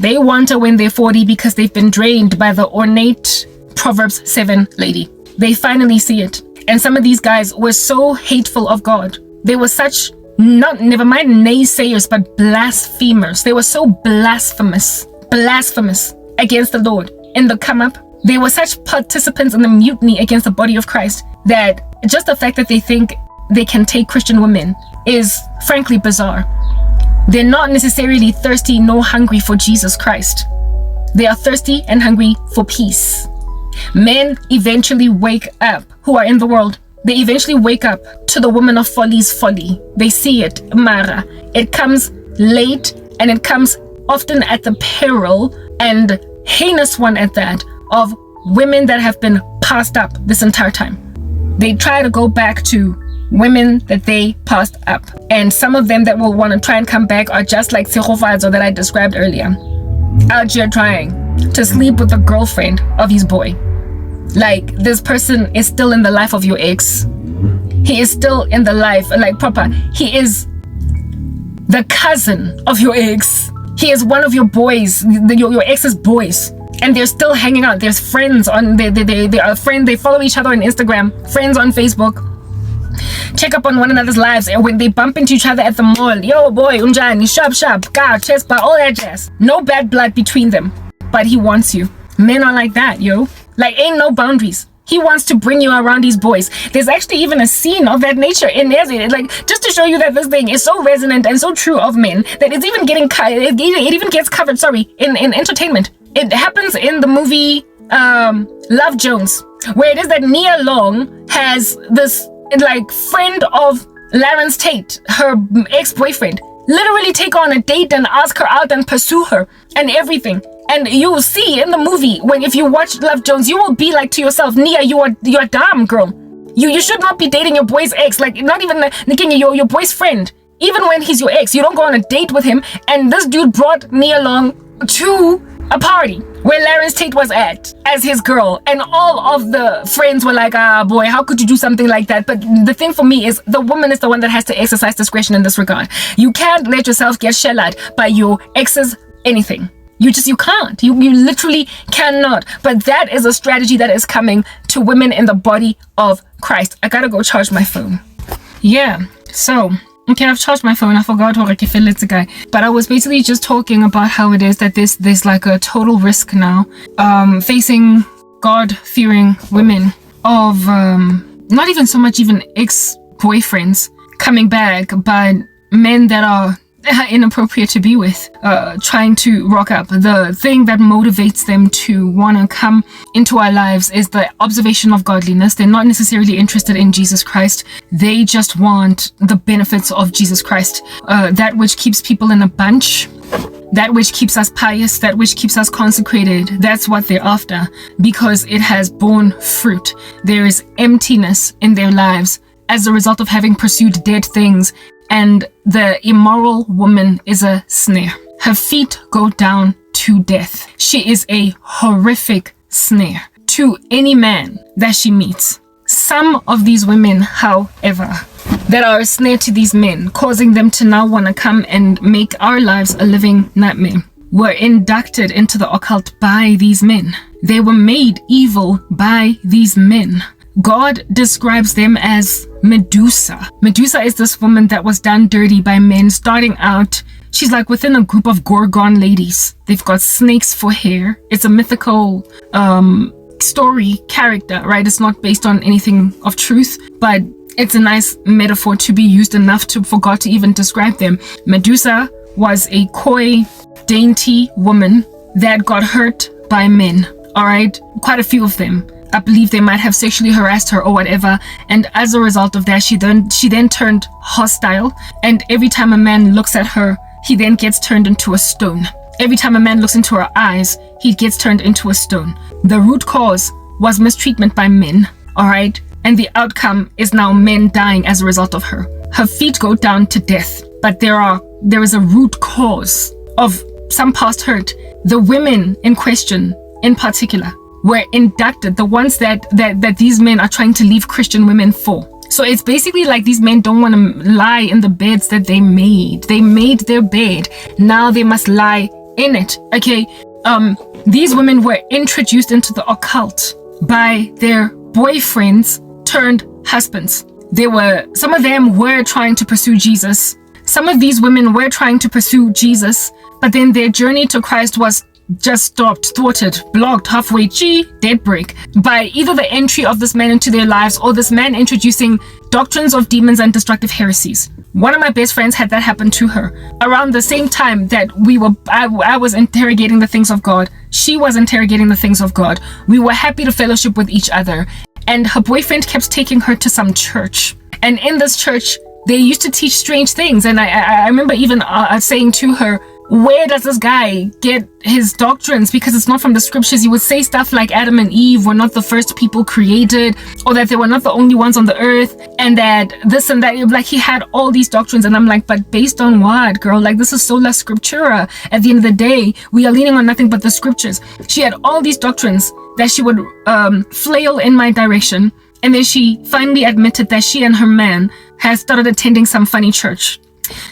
They want her when they're 40 because they've been drained by the ornate Proverbs 7 lady. They finally see it. And some of these guys were so hateful of God. They were such, never mind naysayers, but blasphemers. They were so blasphemous against the Lord in the come up. They were such participants in the mutiny against the body of Christ that just the fact that they think they can take Christian women is frankly bizarre. They're not necessarily thirsty nor hungry for Jesus Christ. They are thirsty and hungry for peace. Men eventually wake up, who are in the world, they eventually wake up to the woman of folly's folly. They see it, Mara. It comes late, and it comes often at the peril, and heinous one at that, of women that have been passed up this entire time. They try to go back to women that they passed up. And some of them that will want to try and come back are just like Segofazo that I described earlier. Out here trying to sleep with the girlfriend of his boy. Like, this person is still in the life of your ex. He is still in the life, like proper. He is the cousin of your ex. He is one of your boys, your ex's boys. And they're still hanging out. There's friends on, they are friends, they follow each other on Instagram, friends on Facebook. Check up on one another's lives, and when they bump into each other at the mall, yo boy, unjani, sharp, car, chest bar, all that jazz. No bad blood between them, but he wants you. Men are like that, yo. Like, ain't no boundaries. He wants to bring you around these boys. There's actually even a scene of that nature in there, like, just to show you that this thing is so resonant and so true of men that it's even getting it even gets covered. In entertainment. It happens in the movie Love Jones, where it is that Nia Long has this like friend of Lawrence Tate, her ex-boyfriend, literally take on a date and ask her out and pursue her and everything. And you will see in the movie, when if you watch Love Jones, you will be like to yourself, Nia, you're dumb, girl. You should not be dating your boy's ex, like not even your boy's friend. Even when he's your ex, you don't go on a date with him. And this dude brought Nia Long to a party where Lawrence Tate was at as his girl, and all of the friends were like, boy, how could you do something like that? But the thing for me is the woman is the one that has to exercise discretion in this regard. You can't let yourself get shellaed by your ex's anything. You can't. You literally cannot. But that is a strategy that is coming to women in the body of Christ. I gotta go charge my phone. Yeah, so okay, I've charged my phone. I forgot how I feel it's a guy. But I was basically just talking about how it is that there's like a total risk now facing God-fearing women of not even so much even ex-boyfriends coming back, but men that are inappropriate to be with, trying to rock up. The thing that motivates them to want to come into our lives is the observation of godliness. They're not necessarily interested in Jesus Christ. They just want the benefits of Jesus Christ, that which keeps people in a bunch, that which keeps us pious, that which keeps us consecrated. That's what they're after, because it has borne fruit. There is emptiness in their lives as a result of having pursued dead things. And the immoral woman is a snare. Her feet go down to death. She is a horrific snare to any man that she meets. Some of these women, however, that are a snare to these men, causing them to now want to come and make our lives a living nightmare, were inducted into the occult by these men. They were made evil by these men. God describes them as Medusa. Medusa is this woman that was done dirty by men starting out. She's like within a group of Gorgon ladies. They've got snakes for hair. It's a mythical story character, right? It's not based on anything of truth, but it's a nice metaphor to be used enough for God to even describe them. Medusa was a coy, dainty woman that got hurt by men. All right, quite a few of them. I believe they might have sexually harassed her or whatever, and as a result of that, she then turned hostile, and every time a man looks at her, he then gets turned into a stone. Every time a man looks into her eyes, he gets turned into a stone. The root cause was mistreatment by men, all right? And the outcome is now men dying as a result of her. Her feet go down to death, but there is a root cause of some past hurt. The women in question, in particular, were inducted, the ones that these men are trying to leave Christian women for. So it's basically like these men don't want to lie in the beds that they made. They made their bed. Now they must lie in it, okay, these women were introduced into the occult by their boyfriends turned husbands. Some of them were trying to pursue Jesus. Some of these women were trying to pursue Jesus, but then their journey to Christ was just stopped, thwarted, blocked halfway, dead break, by either the entry of this man into their lives or this man introducing doctrines of demons and destructive heresies. One of my best friends had that happen to her around the same time that I was interrogating the things of God. She was interrogating the things of God. We were happy to fellowship with each other, and her boyfriend kept taking her to some church, and in this church they used to teach strange things. And I remember even saying to her, where does this guy get his doctrines? Because it's not from the scriptures. He would say stuff like Adam and Eve were not the first people created, or that they were not the only ones on the earth, and that this and that. Like, he had all these doctrines, and I'm like, but based on what, girl? Like, this is sola scriptura. At the end of the day, we are leaning on nothing but the scriptures. She had all these doctrines that she would flail in my direction, and then she finally admitted that she and her man had started attending some funny church.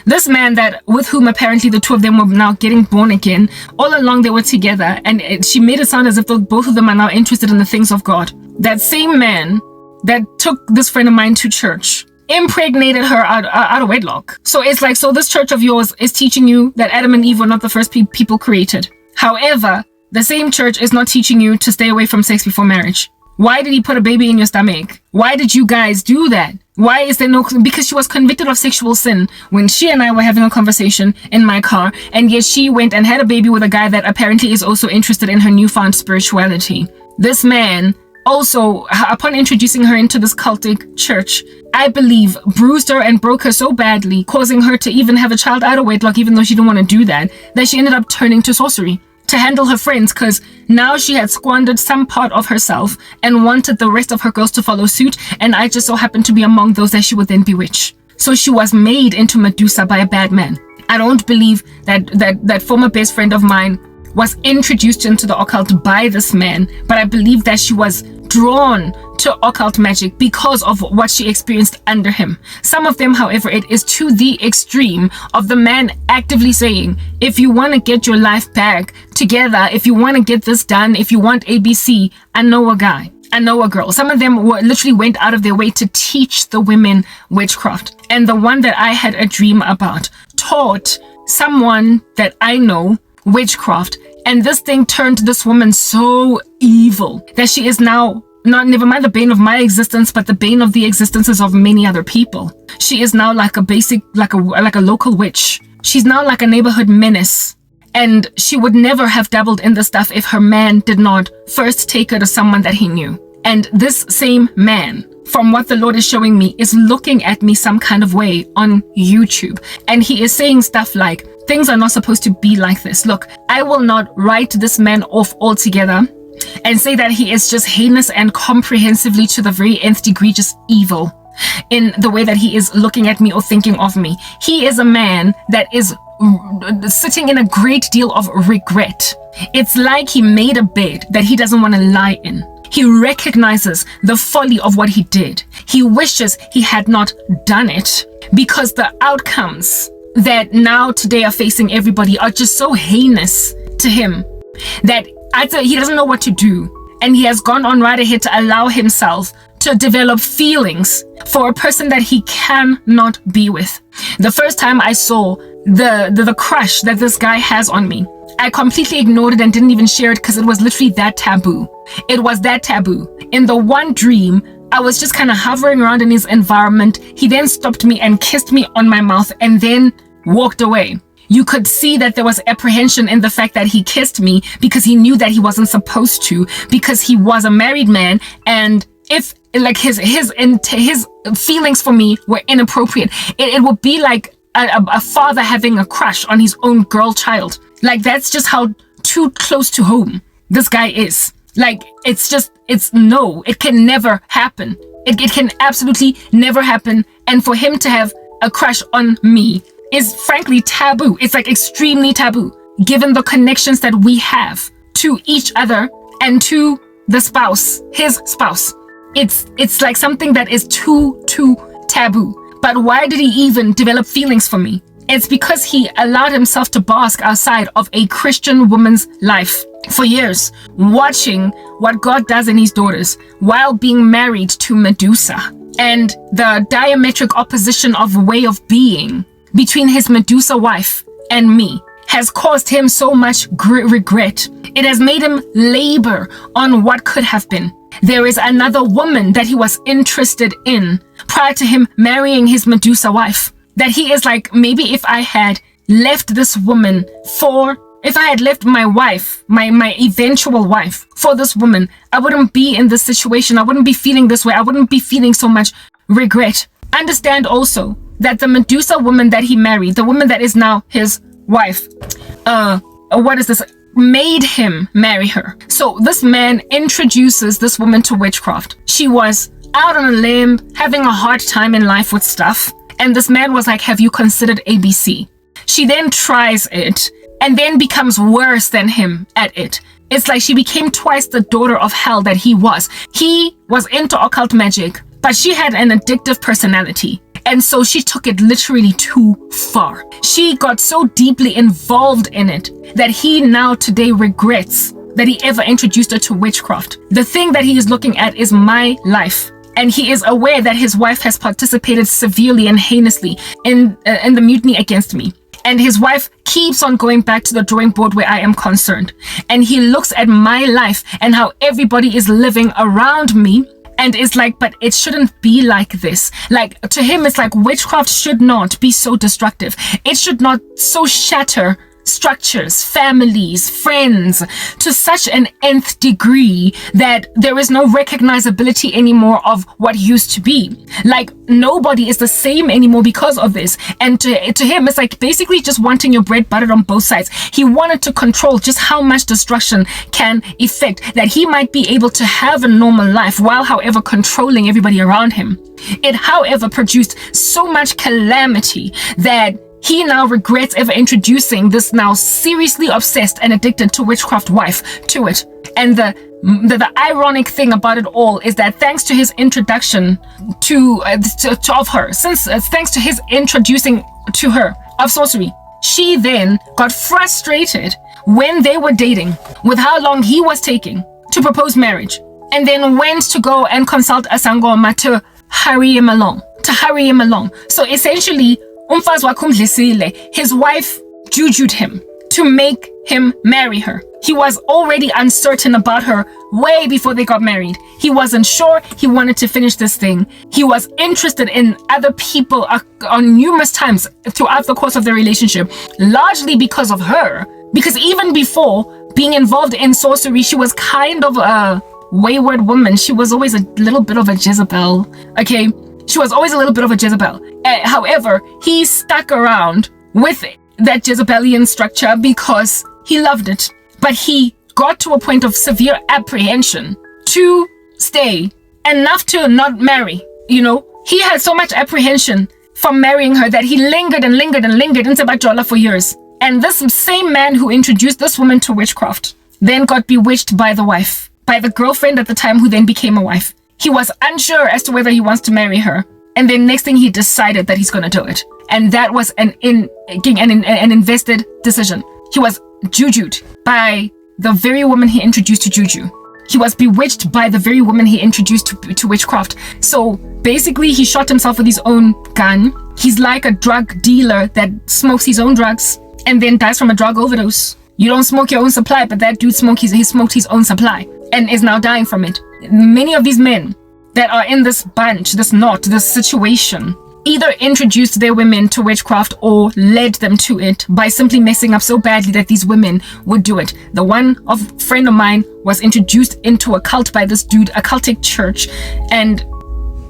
This man with whom apparently the two of them were now getting born again, all along they were together, and she made it sound as if both of them are now interested in the things of God. That same man that took this friend of mine to church impregnated her out of wedlock. So it's like, so this church of yours is teaching you that Adam and Eve were not the first people created. However, the same church is not teaching you to stay away from sex before marriage. Why did he put a baby in your stomach? Why did you guys do that? Why is there no... Because she was convicted of sexual sin when she and I were having a conversation in my car, and yet she went and had a baby with a guy that apparently is also interested in her newfound spirituality. This man also, upon introducing her into this cultic church, I believe bruised her and broke her so badly, causing her to even have a child out of wedlock, even though she didn't want to do that she ended up turning to sorcery to handle her friends, because now she had squandered some part of herself and wanted the rest of her girls to follow suit, and I just so happened to be among those that she would then bewitch. So she was made into Medusa by a bad man. I don't believe that former best friend of mine was introduced into the occult by this man, but I believe that she was drawn to occult magic because of what she experienced under him. Some of them, however, it is to the extreme of the man actively saying, if you want to get your life back together, if you want to get this done, if you want ABC, I know a guy, I know a girl. Some of them literally went out of their way to teach the women witchcraft. And the one that I had a dream about taught someone that I know witchcraft, and this thing turned this woman so evil that she is now never mind the bane of my existence, but the bane of the existences of many other people. She is now like a local witch. She's now like a neighborhood menace, and she would never have dabbled in the stuff if her man did not first take her to someone that he knew. And this same man, from what the Lord is showing me, is looking at me some kind of way on YouTube, and he is saying stuff like, things are not supposed to be like this. Look, I will not write this man off altogether and say that he is just heinous and comprehensively to the very nth degree just evil in the way that he is looking at me or thinking of me. He is a man that is sitting in a great deal of regret. It's like he made a bed that he doesn't want to lie in. He recognizes the folly of what he did. He wishes he had not done it, because the outcomes that now today are facing everybody are just so heinous to him that he doesn't know what to do, and he has gone on right ahead to allow himself to develop feelings for a person that he cannot be with. The first time I saw the crush that this guy has on me, I completely ignored it and didn't even share it because it was literally that taboo. It was that taboo. In the one dream, I was just kind of hovering around in his environment. He then stopped me and kissed me on my mouth and then walked away. You could see that there was apprehension in the fact that he kissed me because he knew that he wasn't supposed to, because he was a married man, and if like his feelings for me were inappropriate, it would be like a father having a crush on his own girl child. Like, that's just how too close to home this guy is. Like, no, it can never happen. It can absolutely never happen. And for him to have a crush on me is frankly taboo. It's like extremely taboo, given the connections that we have to each other and to the spouse, his spouse. It's like something that is too taboo. But why did he even develop feelings for me? It's because he allowed himself to bask outside of a Christian woman's life for years, watching what God does in his daughters while being married to Medusa. And the diametric opposition of way of being between his Medusa wife and me has caused him so much regret. It has made him labor on what could have been. There is another woman that he was interested in prior to him marrying his Medusa wife. That he is like, maybe if I had left this woman if I had left my wife, my eventual wife for this woman, I wouldn't be in this situation. I wouldn't be feeling this way. I wouldn't be feeling so much regret. Understand also that the Medusa woman that he married, the woman that is now his wife, made him marry her. So this man introduces this woman to witchcraft. She was out on a limb, having a hard time in life with stuff. And this man was like, have you considered ABC? She then tries it and then becomes worse than him at it. It's like she became twice the daughter of hell that he was. He was into occult magic, but she had an addictive personality. And so she took it literally too far. She got so deeply involved in it that he now today regrets that he ever introduced her to witchcraft. The thing that he is looking at is my life. And he is aware that his wife has participated severely and heinously in the mutiny against me. And his wife keeps on going back to the drawing board where I am concerned. And he looks at my life and how everybody is living around me and is like, but it shouldn't be like this. Like, to him, it's like witchcraft should not be so destructive. It should not so shatter structures, families, friends to such an nth degree that there is no recognizability anymore of what used to be. Like, nobody is the same anymore because of this. And to him, it's like basically just wanting your bread buttered on both sides. He wanted to control just how much destruction can effect, that he might be able to have a normal life while, however, controlling everybody around him. It, however, produced so much calamity that he now regrets ever introducing this now seriously obsessed and addicted to witchcraft wife to it. And the ironic thing about it all is that thanks to his introduction of her, thanks to his introducing to her of sorcery, she then got frustrated when they were dating with how long he was taking to propose marriage, and then went to go and consult a sangoma to hurry him along. So essentially, his wife jujued him to make him marry her. He was already uncertain about her way before they got married. He wasn't sure. He wanted to finish this thing. He was interested in other people on numerous times throughout the course of their relationship, largely because of her. Because even before being involved in sorcery, she was kind of a wayward woman. She was always a little bit of a Jezebel. Okay? She was always a little bit of a Jezebel. However, he stuck around with that Jezebelian structure because he loved it. But he got to a point of severe apprehension to stay, enough to not marry. You know, he had so much apprehension from marrying her that he lingered in Sebajola for years. And this same man who introduced this woman to witchcraft then got bewitched by the wife, by the girlfriend at the time, who then became a wife. He was unsure as to whether he wants to marry her. And then next thing, he decided that he's going to do it. And that was an invested decision. He was jujued by the very woman he introduced to juju. He was bewitched by the very woman he introduced to witchcraft. So basically, he shot himself with his own gun. He's like a drug dealer that smokes his own drugs and then dies from a drug overdose. You don't smoke your own supply, but that dude smoked his own supply and is now dying from it. Many of these men that are in this bunch, this situation, either introduced their women to witchcraft or led them to it by simply messing up so badly that these women would do it. The friend of mine was introduced into a cult by this dude, a cultic church, and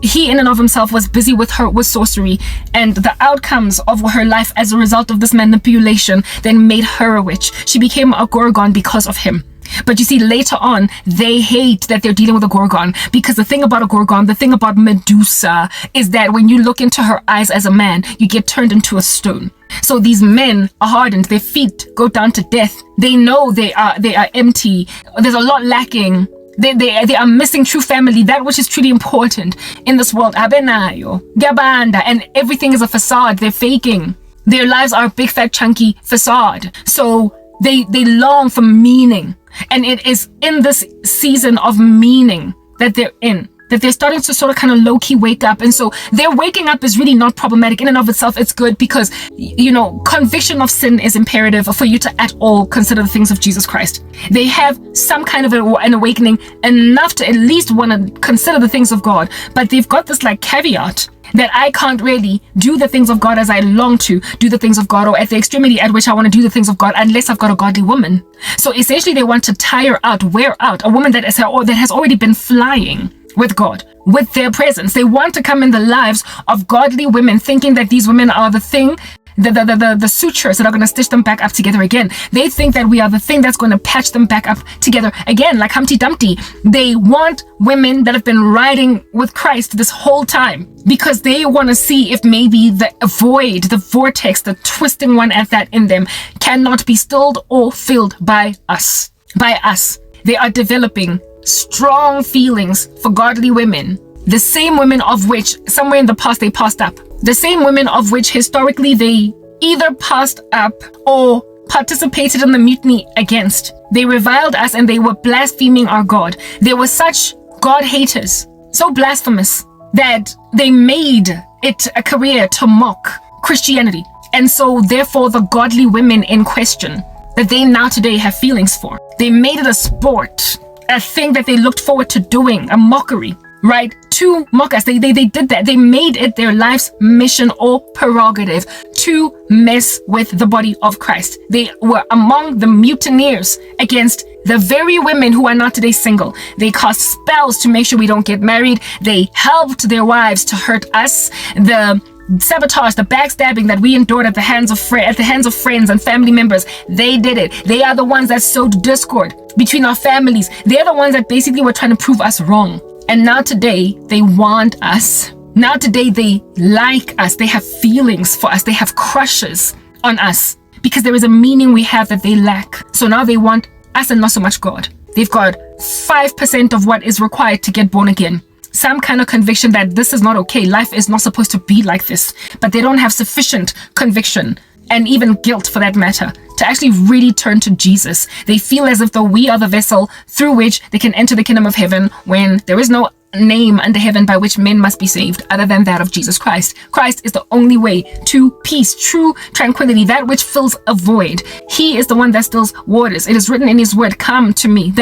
he in and of himself was busy with sorcery, and the outcomes of her life as a result of this manipulation then made her a witch. She became a Gorgon because of him. But you see, later on, they hate that they're dealing with a Gorgon, because the thing about a Gorgon, the thing about Medusa, is that when you look into her eyes as a man, you get turned into a stone. So these men are hardened, their feet go down to death. They know they are empty. There's a lot lacking. They are missing true family, that which is truly important in this world. Abenayo, Gabanda, and everything is a facade. They're faking. Their lives are a big fat chunky facade. So they long for meaning. And it is in this season of meaning that they're in, that they're starting to sort of kind of low-key wake up. And so their waking up is really not problematic in and of itself. It's good because, you know, conviction of sin is imperative for you to at all consider the things of Jesus Christ. They have some kind of an awakening enough to at least want to consider the things of God. But they've got this like caveat that I can't really do the things of God as I long to do the things of God, or at the extremity at which I want to do the things of God, unless I've got a godly woman. So essentially they want to tire out, wear out a woman that has already been flying with God, with their presence. They want to come in the lives of godly women, thinking that these women are the thing, the sutures that are going to stitch them back up together again. They think that we are the thing that's going to patch them back up together again, like Humpty Dumpty. They want women that have been riding with Christ this whole time, because they want to see if maybe the void, the vortex, the twisting one at that in them cannot be stilled or filled by us. By us. They are developing strong feelings for godly women, the same women of which somewhere in the past they passed up, the same women of which historically they either passed up or participated in the mutiny against. They reviled us and they were blaspheming our God. They were such God haters, so blasphemous, that they made it a career to mock Christianity. And so therefore the godly women in question that they now today have feelings for, they made it a sport, a thing that they looked forward to doing, a mockery, right? To mock us. They did that. They made it their life's mission or prerogative to mess with the body of Christ. They were among the mutineers against the very women who are not today single. They cast spells to make sure we don't get married. They helped their wives to hurt us. The sabotage, the backstabbing that we endured at the hands of friends and family members, they did it. They are the ones that sowed discord between our families. They're the ones that basically were trying to prove us wrong. And now today, they want us. Now today, they like us. They have feelings for us. They have crushes on us because there is a meaning we have that they lack. So now they want us and not so much God. They've got 5% of what is required to get born again. Some kind of conviction that this is not okay. Life is not supposed to be like this. But they don't have sufficient conviction and even guilt for that matter to actually really turn to Jesus. They feel as if though we are the vessel through which they can enter the kingdom of heaven, when there is no name under heaven by which men must be saved other than that of Jesus Christ. Christ is the only way to peace, true tranquility, that which fills a void. He is the one that stills waters. It is written in his word, come to me,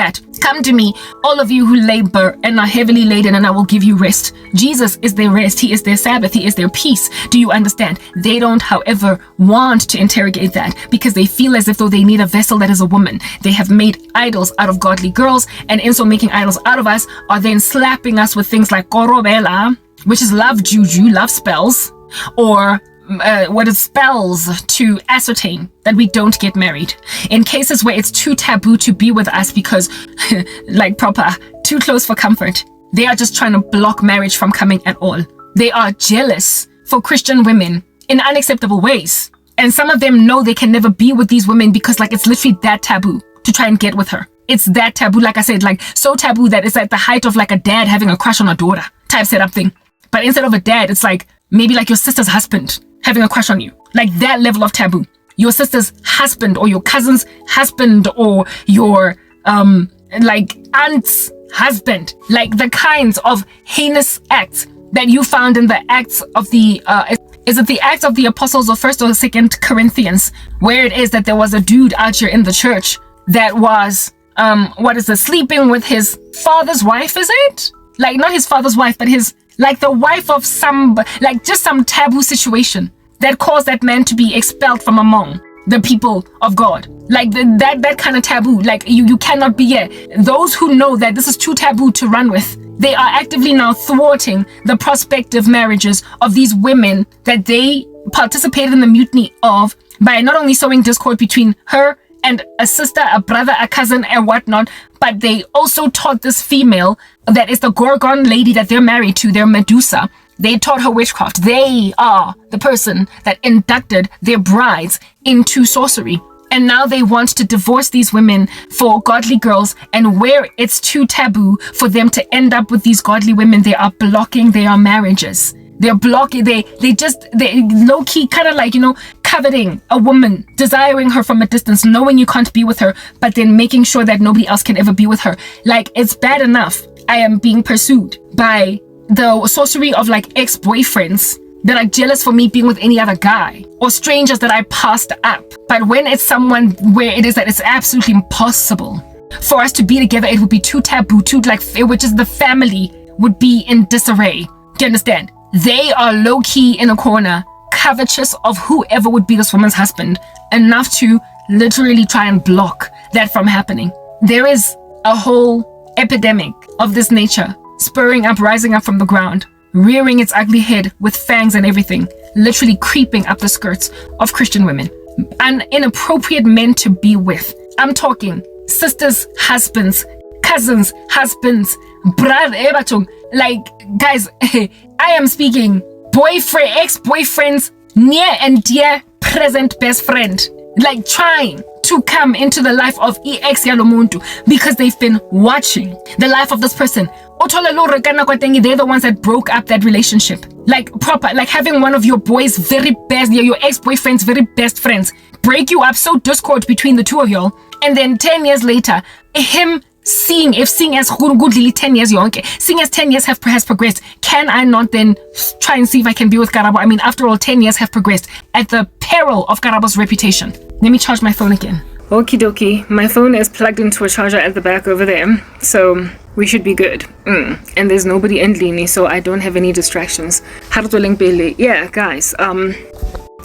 all of you who labor and are heavily laden, and I will give you rest. Jesus is their rest. He is their Sabbath. He is their peace. Do you understand? They don't, however, want to interrogate that because they feel as if though they need a vessel that is a woman. They have made idols out of godly girls, and in so making idols out of us, are then slapping us with things like korobela, which is love juju, love spells, or what is spells to ascertain that we don't get married. In cases where it's too taboo to be with us because like proper, too close for comfort, they are just trying to block marriage from coming at all. They are jealous for Christian women in unacceptable ways. And some of them know they can never be with these women because like it's literally that taboo to try and get with her. It's that taboo, like I said, like so taboo that it's at the height of like a dad having a crush on a daughter type setup thing. But instead of a dad, it's like maybe like your sister's husband having a crush on you. Like that level of taboo. Your sister's husband or your cousin's husband or your like aunt's husband. Like the kinds of heinous acts that you found in the Acts of the is it the Acts of the Apostles or 1st or 2nd Corinthians, where it is that there was a dude out here in the church that was sleeping with his father's wife, is it? Like not his father's wife, but his like the wife of some, like just some taboo situation that caused that man to be expelled from among the people of God. Like that kind of taboo. Like you cannot be here. Those who know that this is too taboo to run with, they are actively now thwarting the prospective marriages of these women that they participated in the mutiny of by not only sowing discord between her and a sister, a brother, a cousin, and whatnot, but they also taught this female that is the Gorgon lady that they're married to, their Medusa. They taught her witchcraft. They are the person that inducted their brides into sorcery. And now they want to divorce these women for godly girls, and where it's too taboo for them to end up with these godly women, they are blocking their marriages. They're blocking, they low-key kind of like, coveting a woman, desiring her from a distance, knowing you can't be with her, but then making sure that nobody else can ever be with her. Like, it's bad enough I am being pursued by the sorcery of like ex-boyfriends that are jealous for me being with any other guy, or strangers that I passed up. But when it's someone where it is that it's absolutely impossible for us to be together, it would be too taboo, too like, which is the family would be in disarray. Do you understand? They are low-key in a corner, covetous of whoever would be this woman's husband, enough to literally try and block that from happening. There is a whole epidemic of this nature spurring up, rising up from the ground, rearing its ugly head with fangs and everything, literally creeping up the skirts of Christian women and inappropriate men to be with. I'm talking sisters, husbands, cousins, husbands, brother, like, guys, I am speaking boyfriend, ex-boyfriends, near and dear present best friend, like trying to come into the life of ex Yalomuntu because they've been watching the life of this person. They're the ones that broke up that relationship. Like proper, like having one of your boys' very best, your ex-boyfriend's very best friends break you up, so discord between the two of y'all, and then 10 years later, him seeing as goodly 10 years young, seeing as 10 years has progressed, can I not then try and see if I can be with Karabo? I mean, after all, 10 years have progressed at the peril of Karabo's reputation. Let me charge my phone again. Okie dokie, my phone is plugged into a charger at the back over there, so we should be good. And there's nobody in Lini, so I don't have any distractions. Yeah, guys,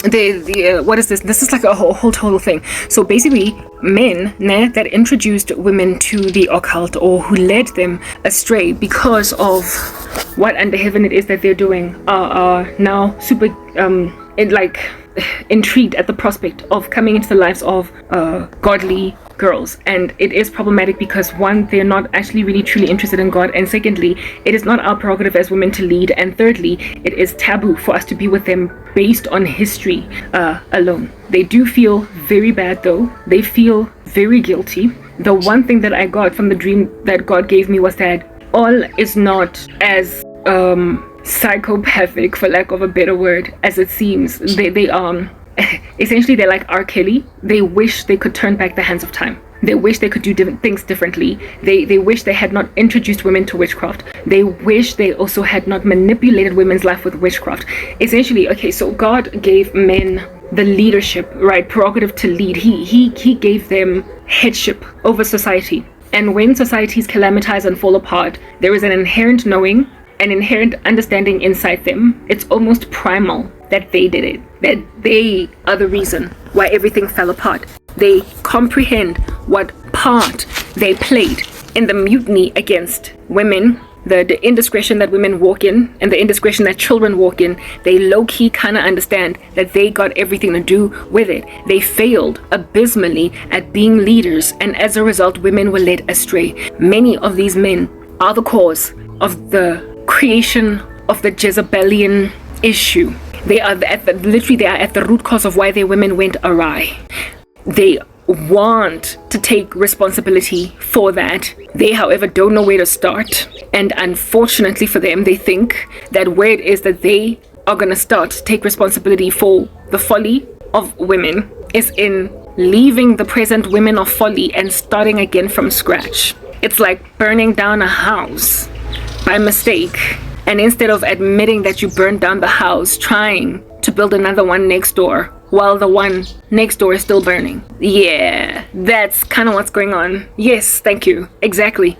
what is this? This is like a whole total thing. So basically, men that introduced women to the occult or who led them astray because of what under heaven it is that they're doing are now super intrigued at the prospect of coming into the lives of godly girls. And it is problematic because, one, they're not actually really truly interested in God, and secondly, it is not our prerogative as women to lead, and thirdly, it is taboo for us to be with them based on history alone. They do feel very bad though. They feel very guilty. The one thing that I got from the dream that God gave me was that all is not as psychopathic, for lack of a better word, as it seems. They essentially, they're like R. Kelly. They wish they could turn back the hands of time. They wish they could do things differently. They wish they had not introduced women to witchcraft. They wish they also had not manipulated women's life with witchcraft. Essentially, okay, so God gave men the leadership, right, prerogative to lead. He gave them headship over society. And when societies calamitize and fall apart, there is an inherent knowing, an inherent understanding inside them. It's almost primal that they did it, that they are the reason why everything fell apart. They comprehend what part they played in the mutiny against women, the indiscretion that women walk in, and the indiscretion that children walk in. They low-key kind of understand that they got everything to do with it. They failed abysmally at being leaders, and as a result, women were led astray. Many of these men are the cause of the creation of the Jezebelian issue. They are at the root cause of why their women went awry. They want to take responsibility for that. They, however, don't know where to start. And unfortunately for them, they think that where it is that they are going to start to take responsibility for the folly of women is in leaving the present women of folly and starting again from scratch. It's like burning down a house by mistake. And instead of admitting that you burned down the house, trying to build another one next door while the one next door is still burning. Yeah, that's kind of what's going on. Yes, thank you. Exactly.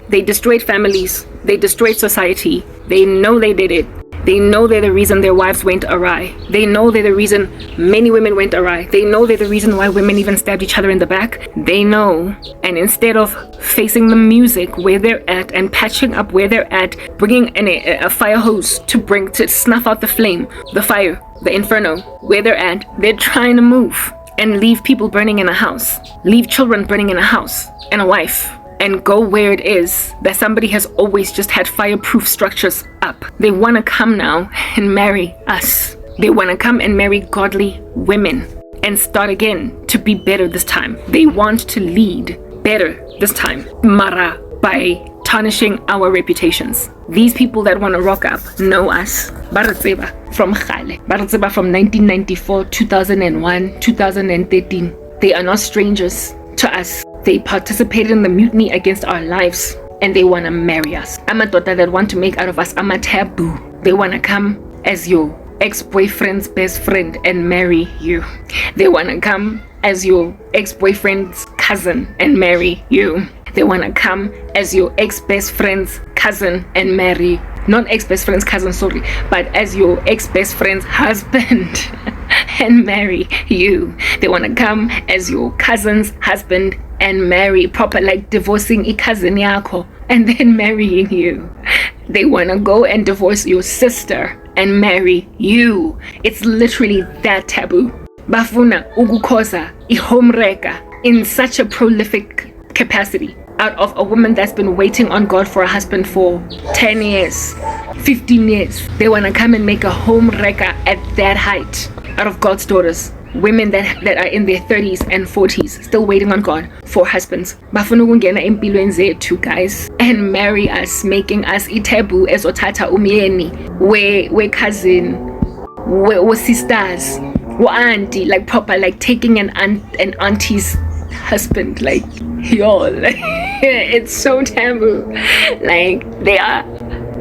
They destroyed families. They destroyed society. They know they did it. They know they're the reason their wives went awry. They know they're the reason many women went awry. They know they're the reason why women even stabbed each other in the back. They know. And instead of facing the music where they're at and patching up where they're at, bringing a fire hose to snuff out the flame, the fire, the inferno, where they're at, they're trying to move and leave people burning in a house, leave children burning in a house, and a wife, and go where it is that somebody has always just had fireproof structures up. They want to come now and marry us. They want to come and marry godly women and start again to be better this time. They want to lead better this time. Mara, by tarnishing our reputations. These people that want to rock up know us. Baratseba from Khale. Baratseba from 1994, 2001, 2013. They are not strangers to us. They participated in the mutiny against our lives, and they want to marry us. Amadota that want to make out of us a taboo. They want to come as your ex-boyfriend's best friend and marry you. They want to come as your ex-boyfriend's cousin and marry you. They want to come as your ex-best friend's cousin and marry, not ex-best friend's cousin, sorry, but as your ex-best friend's husband and marry you. They want to come as your cousin's husband and marry, proper like divorcing a cousin yako and then marrying you. They want to go and divorce your sister and marry you. It's literally that taboo. Bafuna ugukosa ihomreka in such a prolific capacity out of a woman that's been waiting on God for a husband for 10 years, 15 years. They want to come and make a home wrecker at that height out of God's daughters. Women that are in their 30s and 40s still waiting on God for husbands. Bafuna ukungena empilweni zethu, guys, and marry us, making us itabu ezothatha umyeni we cousin, we sisters, we auntie, like proper, like taking an auntie's husband, like y'all. It's so taboo. Like they are.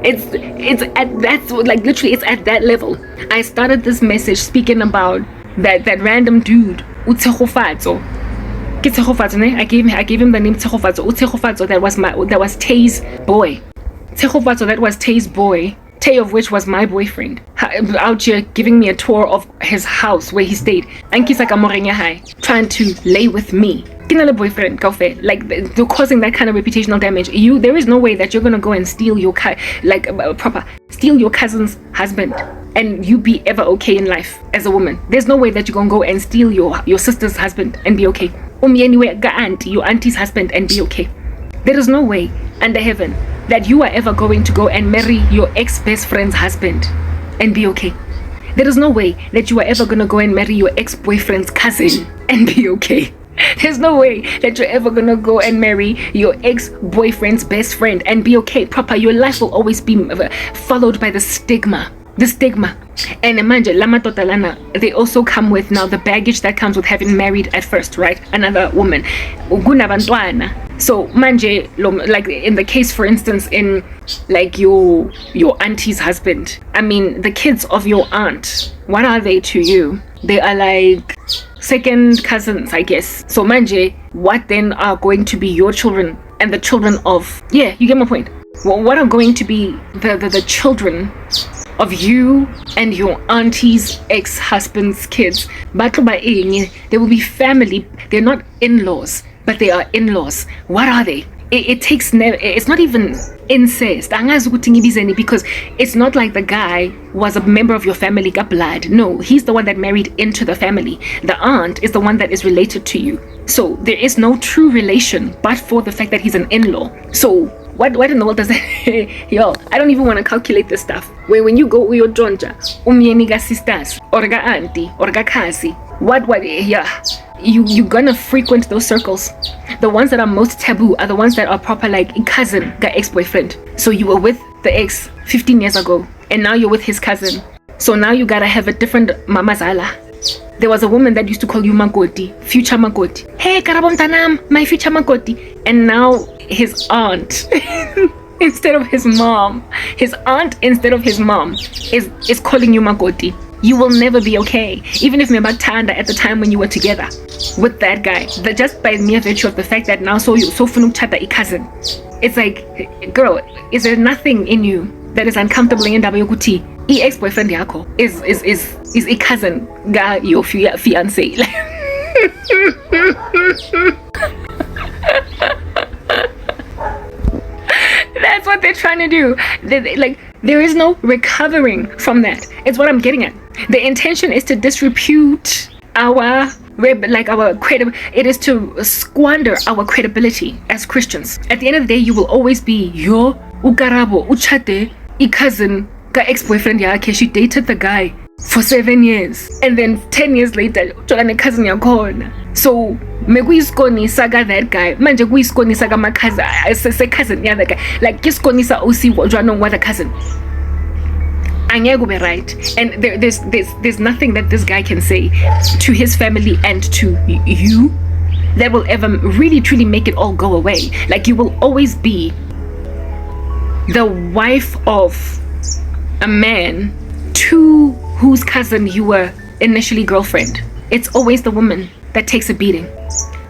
It's at that's like literally it's at that level. I started this message speaking about that random dude Utehofatso. I gave him the name Tehofatso. Utehofatso, that was Tay's boy. Tehofatso, that was Tay's boy. Tay of which was my boyfriend. Out here giving me a tour of his house where he stayed. Ankisa Kamorenya High, trying to lay with me. Kinala boyfriend, Kaufe. Like they're causing that kind of reputational damage. There is no way that you're gonna go and steal your steal your cousin's husband and you be ever okay in life as a woman. There's no way that you're gonna go and steal your sister's husband and be okay. Anyway, your auntie's husband and be okay. There is no way under heaven that you are ever going to go and marry your ex-best friend's husband and be okay. There is no way that you are ever gonna go and marry your ex-boyfriend's cousin and be okay. There's no way that you're ever gonna go and marry your ex-boyfriend's best friend and be okay. Proper, your life will always be followed by the stigma. And manje lama totalana, they also come with now the baggage that comes with having married at first, right? Another woman. So manje, like in the case, for instance, in like your auntie's husband. I mean, the kids of your aunt, what are they to you? They are like second cousins, I guess. So manje, what then are going to be your children and the children of, yeah, you get my point. Well, what are going to be the children of you and your auntie's ex-husband's kids? They will be family. They're not in-laws, but they are in-laws. What are they? It's not even incest, because it's not like the guy was a member of your family, got blood. No, he's the one that married into the family. The aunt is the one that is related to you. So there is no true relation but for the fact that he's an in-law. So what in the world does that? Yo, I don't even want to calculate this stuff. When you go with your jonja, umyeniga sisters, orga auntie, orga kasi, what, yeah, you're gonna frequent those circles. The ones that are most taboo are the ones that are proper, like a cousin, got ex-boyfriend. So you were with the ex 15 years ago, and now you're with his cousin. So now you gotta have a different mamazala. There was a woman that used to call you Makoti, future Makoti. Hey, Karabo mtanam, my future Makoti. And now his aunt instead of his mom, is calling you Makoti. You will never be okay. Even if Mebatanda at the time when you were together with that guy, just by mere virtue of the fact that now so funuk chata cousin. It's like, girl, is there nothing in you that is uncomfortable in Dabayokuti? Ex-boyfriend yako is a cousin ga your fiance. That's what they're trying to do. There is no recovering from that. It's what I'm getting at. The intention is to disrepute our credibility. It is to squander our credibility as Christians. At the end of the day, you will always be your Karabo uchate cousin ka ex-boyfriend yake. She dated the guy for 7 years, and then 10 years later uthola cousin yakhona. So mekuyisikonisa ka that guy manje kuyisikonisa ka my cousin cousin the other guy, like isikonisa osi jwanong wa the cousin. Angeke kube right, and there's nothing that this guy can say to his family and to you that will ever really truly make it all go away. Like, you will always be the wife of a man to whose cousin you were initially girlfriend. It's always the woman that takes a beating.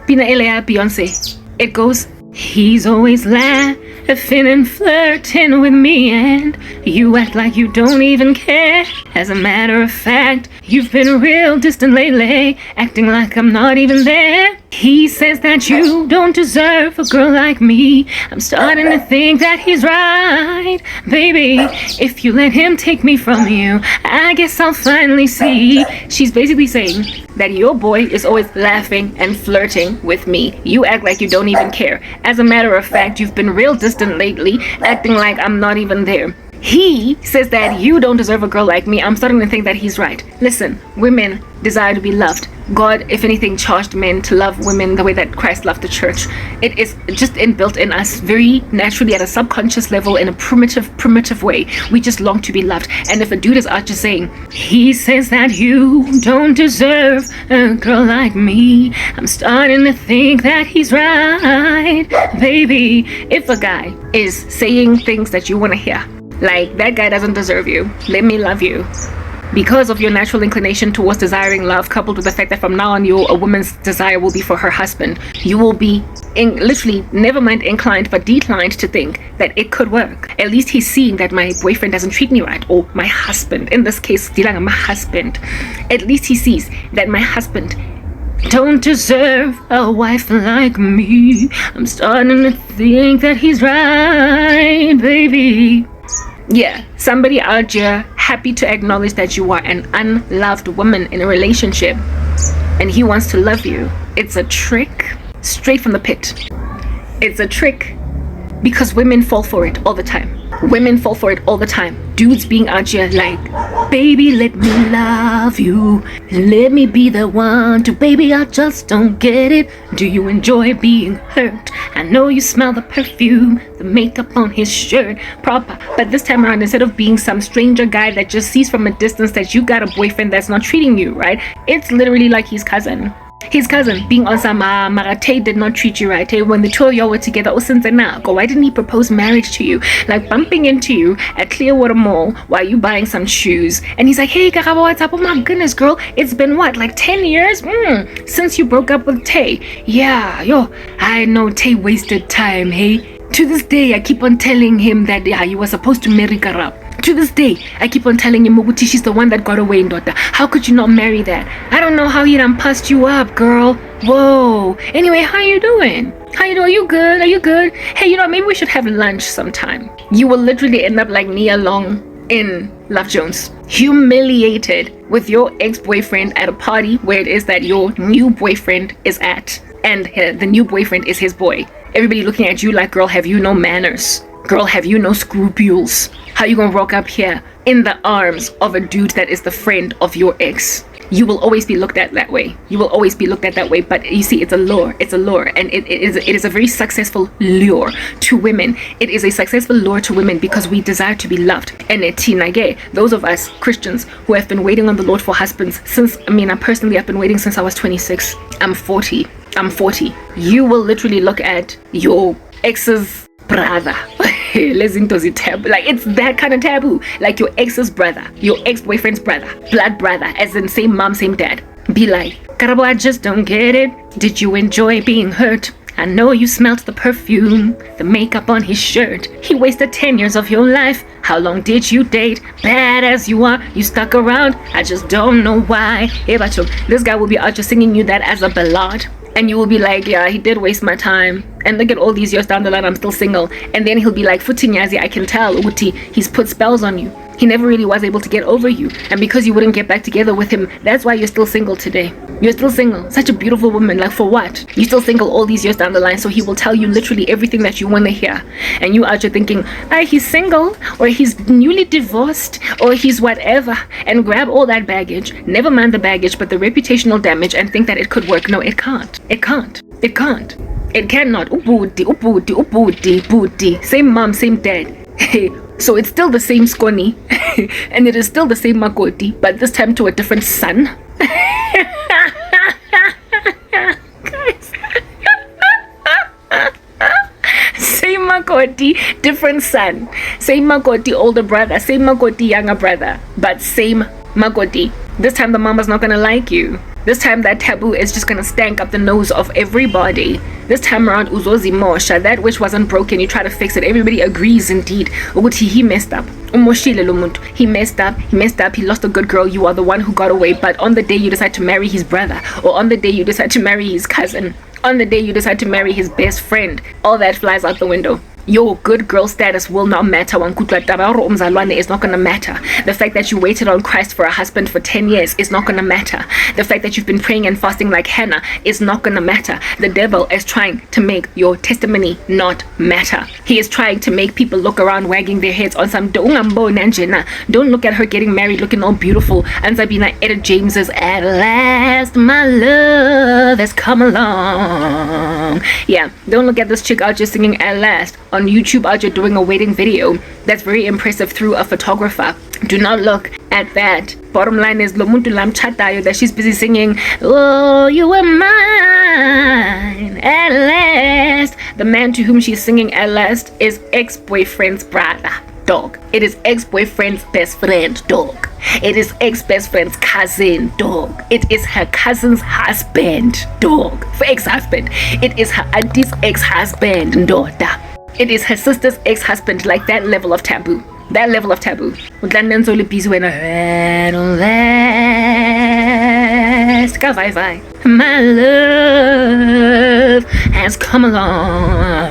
Pina Elea Beyonce. It goes, he's always laughing and flirting with me, and you act like you don't even care. As a matter of fact, you've been real distant lately, acting like I'm not even there. He says that you don't deserve a girl like me. I'm starting to think that he's right. Baby, if you let him take me from you, I guess I'll finally see. She's basically saying that your boy is always laughing and flirting with me. You act like you don't even care. As a matter of fact, you've been real distant lately, acting like I'm not even there. He says that you don't deserve a girl like me. I'm starting to think that he's right. Listen, women desire to be loved. God, if anything, charged men to love women the way that Christ loved the church. It is just inbuilt in us very naturally at a subconscious level, in a primitive way. We just long to be loved. And if a dude is out just saying, he says that you don't deserve a girl like me, I'm starting to think that he's right. Baby, if a guy is saying things that you want to hear, like, that guy doesn't deserve you, let me love you, because of your natural inclination towards desiring love, coupled with the fact that from now on a woman's desire will be for her husband, you will be literally, never mind inclined, but declined to think that it could work. At least he's seeing that my boyfriend doesn't treat me right, or my husband, in this case, Dilanga, my husband. At least he sees that my husband don't deserve a wife like me. I'm starting to think that he's right, baby. Yeah, somebody out here happy to acknowledge that you are an unloved woman in a relationship, and he wants to love you. It's a trick straight from the pit. It's a trick because women fall for it all the time. Women fall for it all the time. Dudes being out here like, baby, let me love you. Let me be the one to, baby, I just don't get it. Do you enjoy being hurt? I know you smell the perfume, the makeup on his shirt, proper. But this time around, instead of being some stranger guy that just sees from a distance that you got a boyfriend that's not treating you right, it's literally like his cousin. His cousin being on some Marate did not treat you right. Hey, when the two of y'all were together, why didn't he propose marriage to you? Like, bumping into you at Clearwater Mall while you buying some shoes, and he's like, hey Karabo, what's up? Oh my goodness, girl, it's been what, like 10 years since you broke up with Tay? Yeah, yo, I know Tay wasted time. Hey, to this day I keep on telling him that you were supposed to marry Karabo. To this day, I keep on telling him, Muguti, she's the one that got away, daughter. How could you not marry that? I don't know how he done passed you up, girl. Whoa. Anyway, how you doing? How you doing? Are you good? Are you good? Hey, maybe we should have lunch sometime. You will literally end up like Nia Long in Love Jones, humiliated with your ex-boyfriend at a party where it is that your new boyfriend is at, and the new boyfriend is his boy. Everybody looking at you like, girl, have you no manners? Girl, have you no scruples? How you gonna rock up here in the arms of a dude that is the friend of your ex? You will always be looked at that way. You will always be looked at that way. But you see, it's a lure. It's a lure. And it is a very successful lure to women. It is a successful lure to women because we desire to be loved. And those of us Christians who have been waiting on the Lord for husbands since, I personally have been waiting since I was 26. I'm 40. You will literally look at your ex's brother. Taboo. Like, it's that kind of taboo. Like, your ex's brother, your ex-boyfriend's brother, blood brother, as in same mom, same dad. Be like, Karabo, I just don't get it. Did you enjoy being hurt? I know you smelled the perfume, the makeup on his shirt. He wasted 10 years of your life. How long did you date? Bad as you are, you stuck around. I just don't know why. This guy will be out just singing you that as a ballad. And you will be like, yeah, he did waste my time. And look at all these years down the line, I'm still single. And then he'll be like, Futinyazi, I can tell, Uti, he's put spells on you. He never really was able to get over you. And because you wouldn't get back together with him, that's why you're still single today. You're still single. Such a beautiful woman. Like, for what? You're still single all these years down the line, so he will tell you literally everything that you want to hear. And you out here thinking, he's single, or he's newly divorced, or he's whatever, and grab all that baggage. Never mind the baggage, but the reputational damage, and think that it could work. No, it can't. It can't. It can't. It cannot. Ubudi. Same mom, same dad. So it's still the same Skoni, and it is still the same Makoti, but this time to a different son. Guys. Same Makoti, different son. Same Makoti, older brother. Same Makoti, younger brother. But same Makoti. This time the mama's not gonna like you. This time that taboo is just gonna stank up the nose of everybody. This time around, uzozi mosha, that which wasn't broken, you try to fix it. Everybody agrees indeed. Ukuthi he messed up. He messed up, he lost a good girl, you are the one who got away. But on the day you decide to marry his brother, or on the day you decide to marry his cousin, on the day you decide to marry his best friend, all that flies out the window. Your good girl status will not matter. It's not gonna matter. The fact that you waited on Christ for a husband for 10 years is not gonna matter. The fact that you've been praying and fasting like Hannah is not gonna matter. The devil is trying to make your testimony not matter. He is trying to make people look around wagging their heads on some don't look at her getting married looking all beautiful. And Sabina Etta James's "At last my love has come along." Yeah, don't look at this chick out just singing "At last" on YouTube out here doing a wedding video that's very impressive through a photographer. Do not look at that. Bottom line is Lomuntu Lam Chatayo that she's busy singing, "Oh, you were mine at last." The man to whom she's singing "At last" is ex-boyfriend's brother, dog. It is ex-boyfriend's best friend, dog. It is ex-best friend's cousin, dog. It is her cousin's husband, dog. For ex-husband. It is her auntie's ex-husband, daughter. It is her sister's ex-husband. Like that level of taboo. That level of taboo. At last, my love has come along.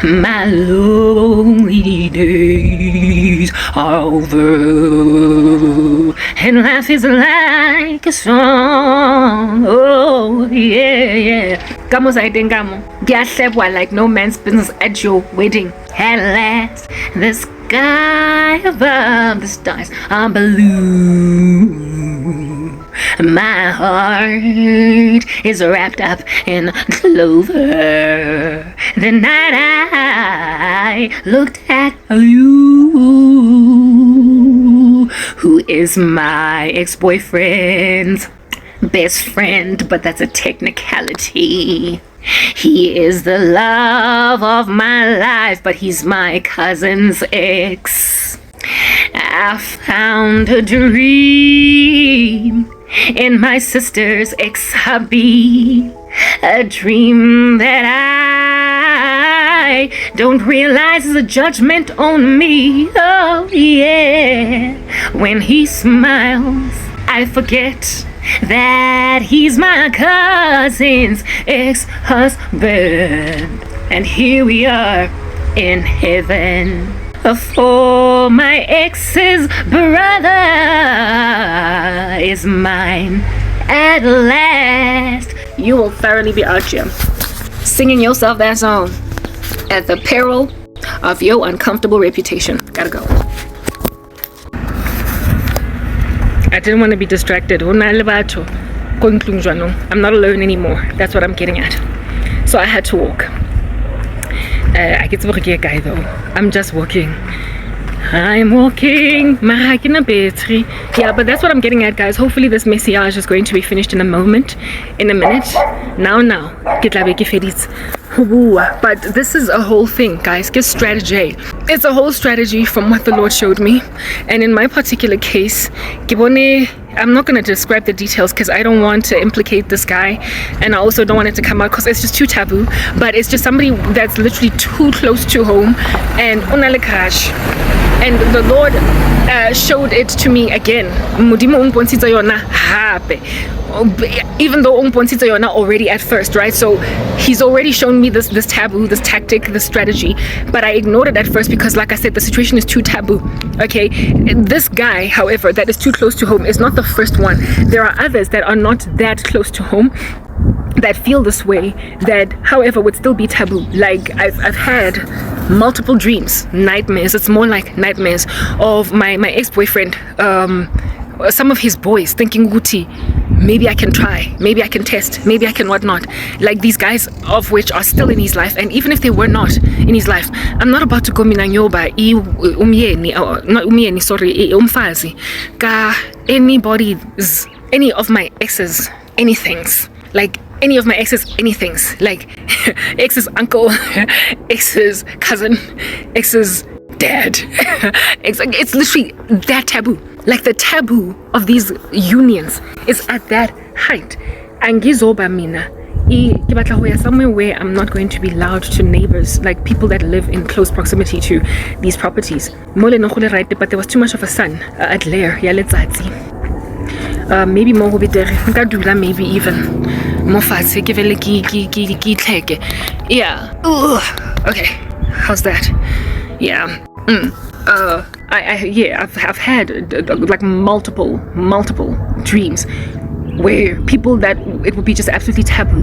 My lonely days are over, and life is like a song. Oh yeah. Kamo sa itengamo. Giyahlebwa like no man's business at your wedding. At last, the sky above the stars are blue. My heart is wrapped up in clover. The night I looked at you, who is my ex-boyfriend's best friend, but that's a technicality. He is the love of my life, but he's my cousin's ex. I found a dream in my sister's ex-hubby, a dream that I don't realize is a judgment on me. Oh yeah, when he smiles, I forget that he's my cousin's ex-husband. And here we are in heaven. For my ex's brother is mine at last. You will thoroughly be out here singing yourself that song at the peril of your uncomfortable reputation. Gotta go. I didn't want to be distracted. I'm not alone anymore. That's what I'm getting at. So I had to walk. I get to work here, guy, though. I'm just walking. I'm walking. Yeah, but that's what I'm getting at, guys. Hopefully this message is going to be finished in a minute. Now. But this is a whole thing, guys. Get strategy. It's a whole strategy from what the Lord showed me. And in my particular case, I'm not going to describe the details because I don't want to implicate this guy, and I also don't want it to come out because it's just too taboo. But it's just somebody that's literally too close to home, and and the Lord showed it to me again. even though you're not already at first, right? So he's already shown me this taboo, this tactic, this strategy, but I ignored it at first because, like I said, the situation is too taboo. Okay, this guy, however, that is too close to home is not the first one. There are others that are not that close to home that feel this way, that however would still be taboo. Like I've had multiple dreams, nightmares, it's more like nightmares, of my ex-boyfriend, some of his boys, thinking Guti, maybe I can try, maybe I can test, maybe I can whatnot. Like these guys of which are still in his life, and even if they were not in his life, I'm not about to go minanyoba not umyeni, sorry, umfazi ka anybody's, any of my exes, anythings, like any of my exes, anythings, like ex's uncle, ex's cousin, ex's dad. It's literally that taboo. Like the taboo of these unions is at that height. Angizoba mina somewhere where I'm not going to be loud to neighbors, like people that live in close proximity to these properties. But there was too much of a sun at Lair. Maybe more will be there. Maybe even more fast. Yeah. Okay. How's that? Yeah. I've had like multiple dreams where people that it would be just absolutely taboo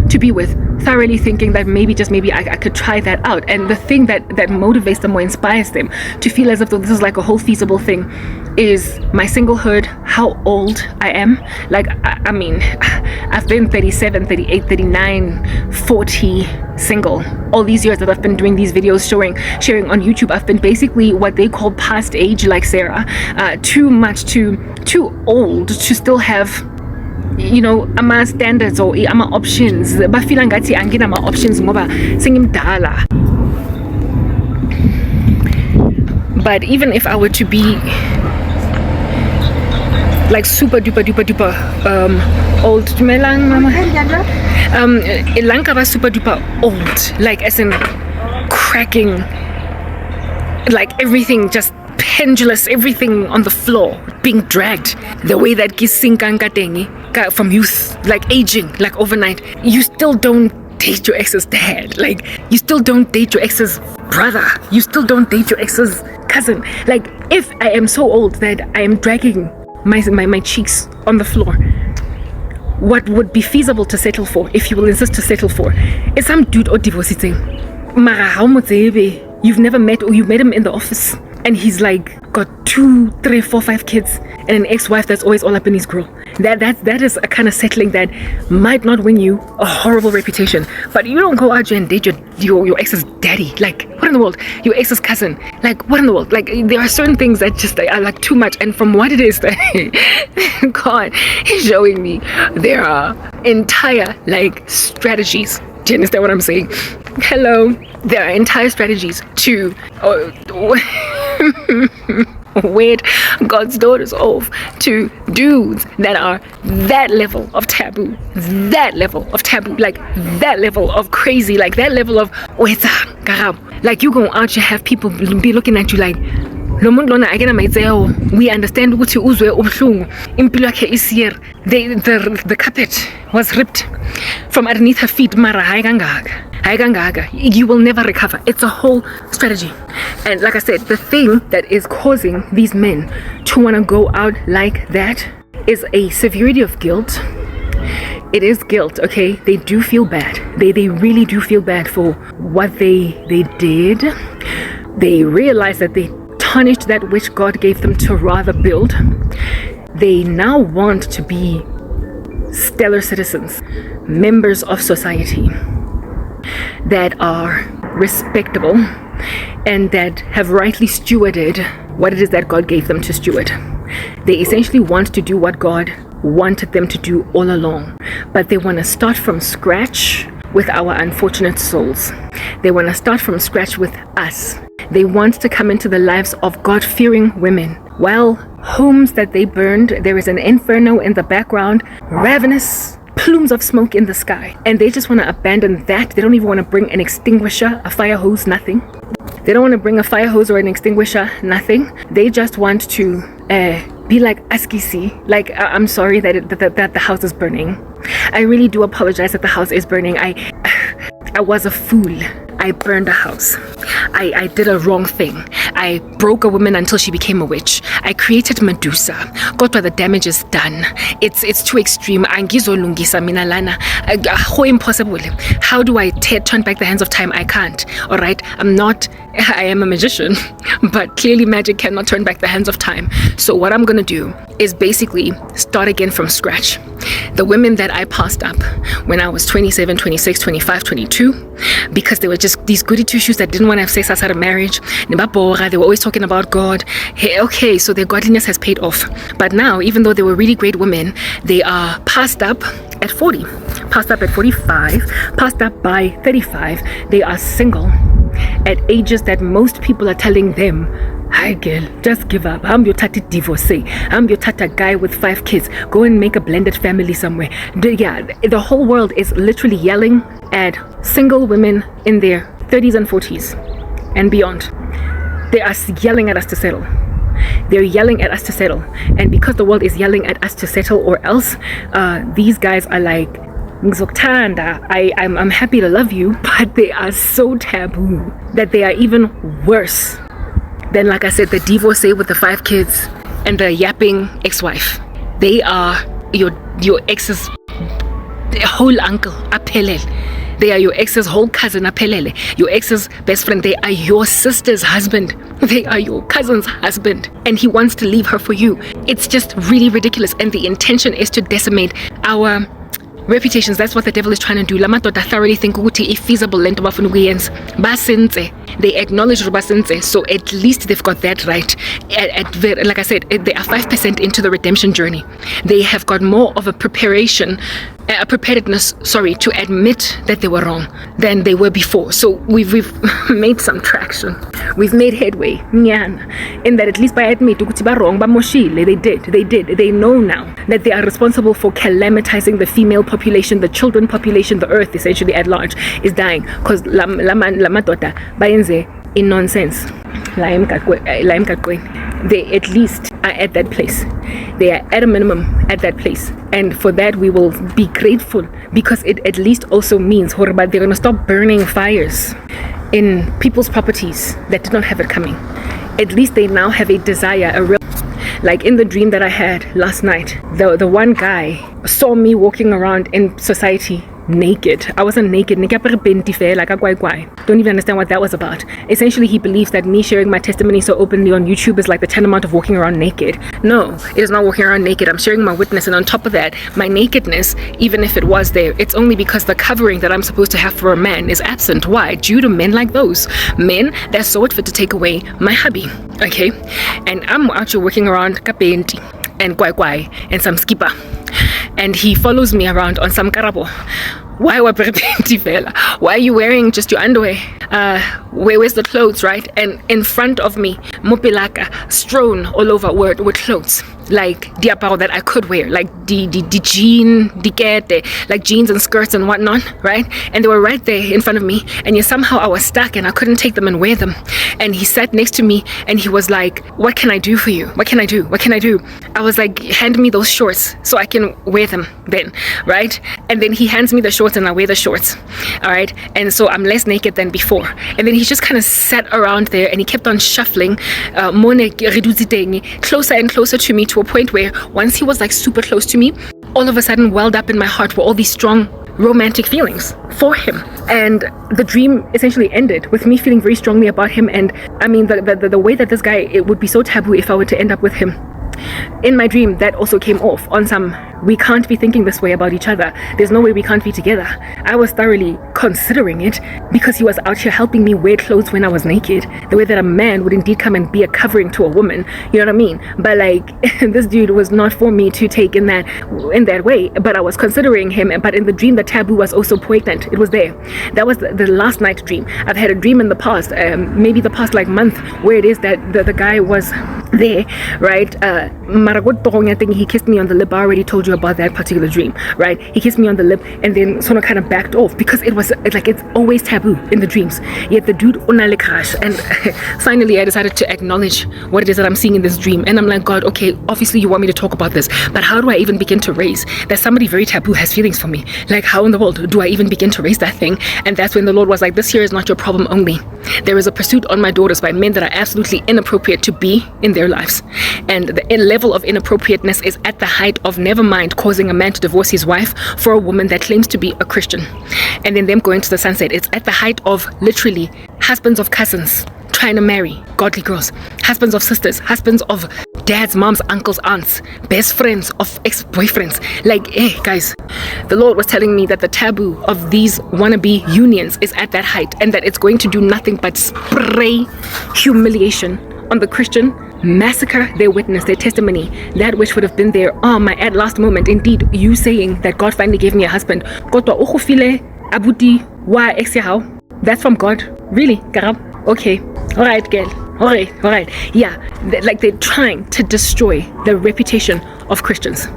to be with, thoroughly thinking that maybe I could try that out. And the thing that motivates them or inspires them to feel as if this is like a whole feasible thing is my singlehood, how old I am. Like, I mean, I've been 37, 38, 39, 40 single. All these years that I've been doing these videos sharing on YouTube, I've been basically what they call past age, like Sarah. Too old to still have, you know, ama standards or ama options. Bafila ngathi angina ama options ngoba sengimdala. But even if I were to be like super duper old, Ilanka was super duper old, like as in cracking, like everything just pendulous, everything on the floor being dragged, the way that Gisinkankatengi from youth, like aging, like overnight. You still don't date your ex's dad, like you still don't date your ex's brother, you still don't date your ex's cousin. Like if I am so old that I am dragging my cheeks on the floor, what would be feasible to settle for, if you will insist to settle for, is some dude or divorcing. Mara how you've never met, or you met him in the office and he's like got 2, 3, 4, 5 kids and an ex-wife that's always all up in his grill. That is a kind of settling that might not win you a horrible reputation, but you don't go out there and date your ex's daddy. Like what in the world? Your ex's cousin. Like what in the world? Like there are certain things that just are like too much, and from what it is that God is showing me, there are entire like strategies. Do you understand what I'm saying? Hello. There are entire strategies to wed God's daughters off to dudes that are that level of taboo, like that level of crazy, like that level of Karabo. Like you go out, you have people be looking at you like, we understand ukuthi uzwe ubuhlungu, impilo yakhe isiyere. The carpet was ripped from underneath her feet, mara hayi kangaka. You will never recover. It's a whole strategy. And like I said, the thing that is causing these men to want to go out like that is a severity of guilt. It is guilt, okay? They do feel bad. They really do feel bad for what they did. They realize that they tarnished that which God gave them to rather build. They now want to be stellar citizens, members of society that are respectable and that have rightly stewarded what it is that God gave them to steward. They essentially want to do what God wanted them to do all along, but they want to start from scratch with our unfortunate souls. They want to start from scratch with us. They want to come into the lives of God-fearing women. Well, homes that they burned, there is an inferno in the background, ravenous plumes of smoke in the sky, and they just want to abandon that. They don't even want to bring an extinguisher, a fire hose, nothing. They don't want to bring a fire hose or an extinguisher, nothing. They just want to be like, Askisi, like, I'm sorry that that the house is burning. I really do apologize that the house is burning. I was a fool. I burned a house. I did a wrong thing. I broke a woman until she became a witch. I created Medusa. Kodwa the damage is done. It's too extreme. Angizolungisa mina lana. How impossible. How do I turn back the hands of time? I can't. All right. I am a magician, but clearly magic cannot turn back the hands of time. So what I'm gonna do is basically start again from scratch. The women that I passed up when I was 27, 26, 25, 22, because they were just these goody two-shoes that didn't want to have sex outside of marriage. They were always talking about God. Hey, okay, so their godliness has paid off. But now, even though they were really great women, they are passed up at 40, passed up at 45, passed up by 35. They are single at ages that most people are telling them, hi girl, just give up. I'm your tata divorcee. I'm your tata guy with 5 kids. Go and make a blended family somewhere. The whole world is literally yelling at single women in their 30s and 40s and beyond. They are yelling at us to settle. They're yelling at us to settle. And because the world is yelling at us to settle or else, these guys are like, I'm happy to love you, but they are so taboo that they are even worse than, like I said, the divorcee with the 5 kids and the yapping ex-wife. They are your ex's whole uncle, apelele. They are your ex's whole cousin, apelele. Your ex's best friend. They are your sister's husband. They are your cousin's husband. And he wants to leave her for you. It's just really ridiculous. And the intention is to decimate our reputations. That's what the devil is trying to do. Lamadoda thoroughly think ukuthi if feasible lento bafuna ukuyenza basenze. They acknowledge basenze, so at least they've got that right. Like I said, they are 5% into the redemption journey. They have got more of a preparedness, to admit that they were wrong than they were before. So we've made some traction. We've made headway. In that at least by admit ukuthi ba wrong, ba moshile. They did. They know now that they are responsible for calamitizing the female population, the children population, the earth essentially at large is dying because la madoda bayenze in nonsense. They at least are at that place. They are at a minimum at that place. And for that we will be grateful, because it at least also means they're going to stop burning fires in people's properties that did not have it coming. At least they now have a desire, a real, like in the dream that I had last night, the one guy saw me walking around in society naked. I wasn't naked. Don't even understand what that was about. Essentially, he believes that me sharing my testimony so openly on YouTube is like the tantamount of walking around naked. No, it is not walking around naked. I'm sharing my witness, and on top of that, my nakedness, even if it was there, it's only because the covering that I'm supposed to have for a man is absent. Why? Due to men like those. Men that saw it fit to take away my hubby. Okay? And I'm actually walking around kapenti and kwai and some skipper. And he follows me around on some Karabo. Why are you wearing just your underwear? Where's the clothes, right? And in front of me, mopilaka strewn all over with clothes, like diaparo that I could wear, like the jean, like jeans and skirts and whatnot, right? And they were right there in front of me, and yet somehow I was stuck and I couldn't take them and wear them. And he sat next to me and he was like, what can I do for you? What can I do? What can I do? I was like, hand me those shorts so I can wear them then, right? And then he hands me the shorts and I wear the shorts, all right? And so I'm less naked than before. And then he just kind of sat around there and he kept on shuffling closer and closer to me, to a point where once he was like super close to me, all of a sudden welled up in my heart were all these strong romantic feelings for him. And the dream essentially ended with me feeling very strongly about him. And I mean, the way that this guy, it would be so taboo if I were to end up with him. In my dream, that also came off on some, we can't be thinking this way about each other. There's no way we can't be together. I was thoroughly considering it because he was out here helping me wear clothes when I was naked. The way that a man would indeed come and be a covering to a woman. You know what I mean? But like, this dude was not for me to take in that way. But I was considering him. But in the dream, the taboo was also poignant. It was there. That was the last night dream. I've had a dream in the past, maybe the past like month, where it is that the guy was there, right? He kissed me on the lip. I already told you you about that particular dream, right? He kissed me on the lip and then sort of kind of backed off because it was like it's always taboo in the dreams. Yet the dude unale crash, and finally I decided to acknowledge what it is that I'm seeing in this dream. And I'm like, God, okay, obviously you want me to talk about this, but how do I even begin to raise that somebody very taboo has feelings for me? Like, how in the world do I even begin to raise that thing? And that's when the Lord was like, this here is not your problem only. There is a pursuit on my daughters by men that are absolutely inappropriate to be in their lives. And the level of inappropriateness is at the height of, never mind causing a man to divorce his wife for a woman that claims to be a Christian, and then them going to the sunset. It's at the height of literally husbands of cousins trying to marry godly girls, husbands of sisters, husbands of dads, moms, uncles, aunts, best friends of ex-boyfriends. Like, guys, the Lord was telling me that the taboo of these wannabe unions is at that height, and that it's going to do nothing but spray humiliation on the Christian, massacre their witness, their testimony, that which would have been there my at last moment. Indeed, you saying that God finally gave me a husband, that's from God? Really, Karabo? Okay, all right, girl. All right. Yeah, like they're trying to destroy the reputation of Christians.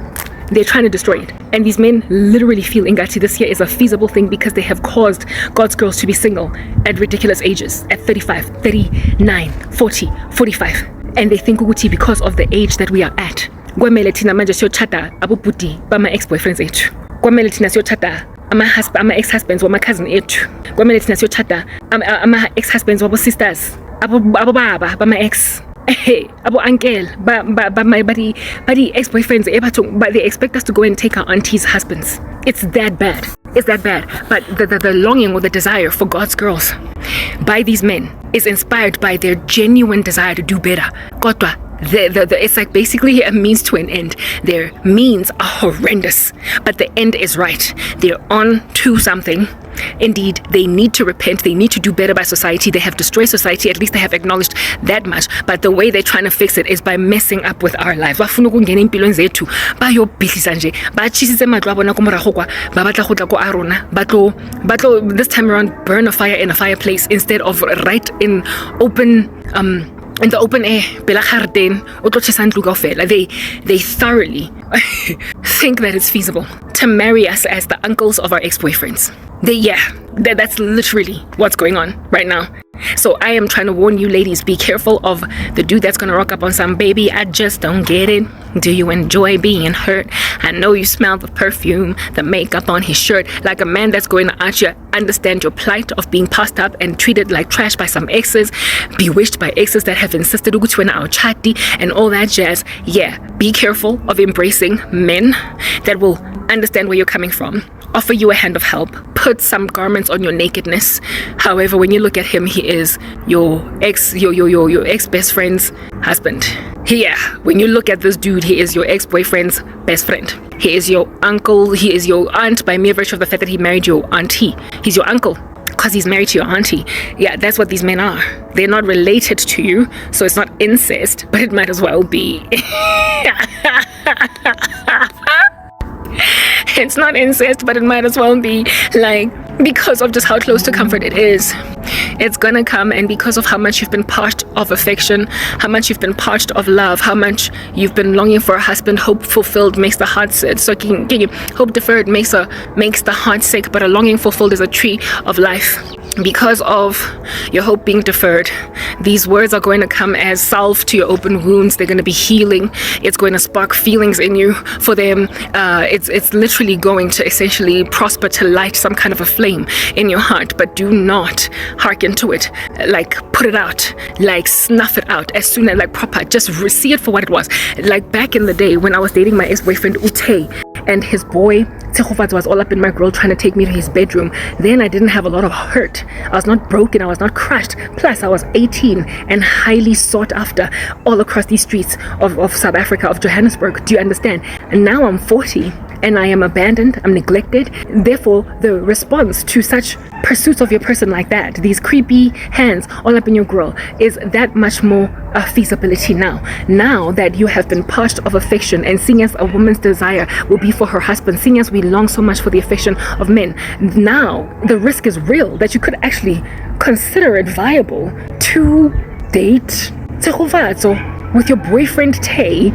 They're trying to destroy it. And these men literally feel Ingati this here is a feasible thing because they have caused God's girls to be single at ridiculous ages, at 35, 39, 40, 45. And they think ukuthi because of the age that we are at, kwamele thina manje siyochata abobuti bama ex-boyfriends ethu, kwamele thina siyochata ama-ex-husbands wama-cousin ethu, kwamele thina siyochata ama-ex-husbands wabo-sisters, abo-baba bama-ex, abo-uncle badi ex-boyfriends, but they expect us to go and take our aunties' husbands. It's that bad. But the longing or the desire for God's girls by these men is inspired by their genuine desire to do better. Kodwa, it's like basically a means to an end. Their means are horrendous, but the end is right. They're on to something. Indeed, they need to repent. They need to do better by society. They have destroyed society. At least they have acknowledged that much. But the way they're trying to fix it is by messing up with our lives. This time around, burn a fire in a fireplace instead of right in the open air. They thoroughly think that it's feasible to marry us as the uncles of our ex-boyfriends. That's literally what's going on right now. So I am trying to warn you ladies, be careful of the dude that's gonna rock up on some baby. I just don't get it. Do you enjoy being hurt? I know you smell the perfume, the makeup on his shirt, like a man that's going to actually understand your plight of being passed up and treated like trash by some exes, bewitched by exes that have insisted ukuthi our chati and all that jazz. Yeah, be careful of embracing men that will understand where you're coming from, offer you a hand of help, put some garments on your nakedness. However, when you look at him, he is your ex best friend's husband. Yeah, when you look at this dude, he is your ex-boyfriend's best friend. He is your uncle. He is your aunt by mere virtue of the fact that he married your auntie. He's your uncle because he's married to your auntie. Yeah, that's what these men are. They're not related to you, so it's not incest, but it might as well be. It's not incest, but it might as well be, like, because of just how close to comfort it is. It's gonna come, and because of how much you've been parched of affection, how much you've been parched of love, how much you've been longing for a husband. Hope fulfilled makes the heart sick. So hope deferred makes the heart sick, but a longing fulfilled is a tree of life. Because of your hope being deferred, these words are going to come as salve to your open wounds. They're going to be healing. It's going to spark feelings in you. For them, it's literally going to essentially prosper to light some kind of a flame in your heart. But do not hearken to it. Like, put it out. Like, snuff it out as soon as, like, proper. Just see it for what it was. Like, back in the day when I was dating my ex-boyfriend Ute, and his boy Tsehofats was all up in my grill trying to take me to his bedroom. Then I didn't have a lot of hurt. I was not broken. I was not crushed. Plus, I was 18 and highly sought after all across these streets of South Africa, of Johannesburg. Do you understand? And now I'm 40 and I am abandoned. I'm neglected. Therefore, the response to such pursuits of your person like that, these creepy hands all up in your grill, is that much more a feasibility now. Now that you have been parched of affection, and seeing as a woman's desire will be for her husband, seeing as we long so much for the affection of men, now the risk is real that you could actually consider it viable to date Tshegofatso with your boyfriend Tay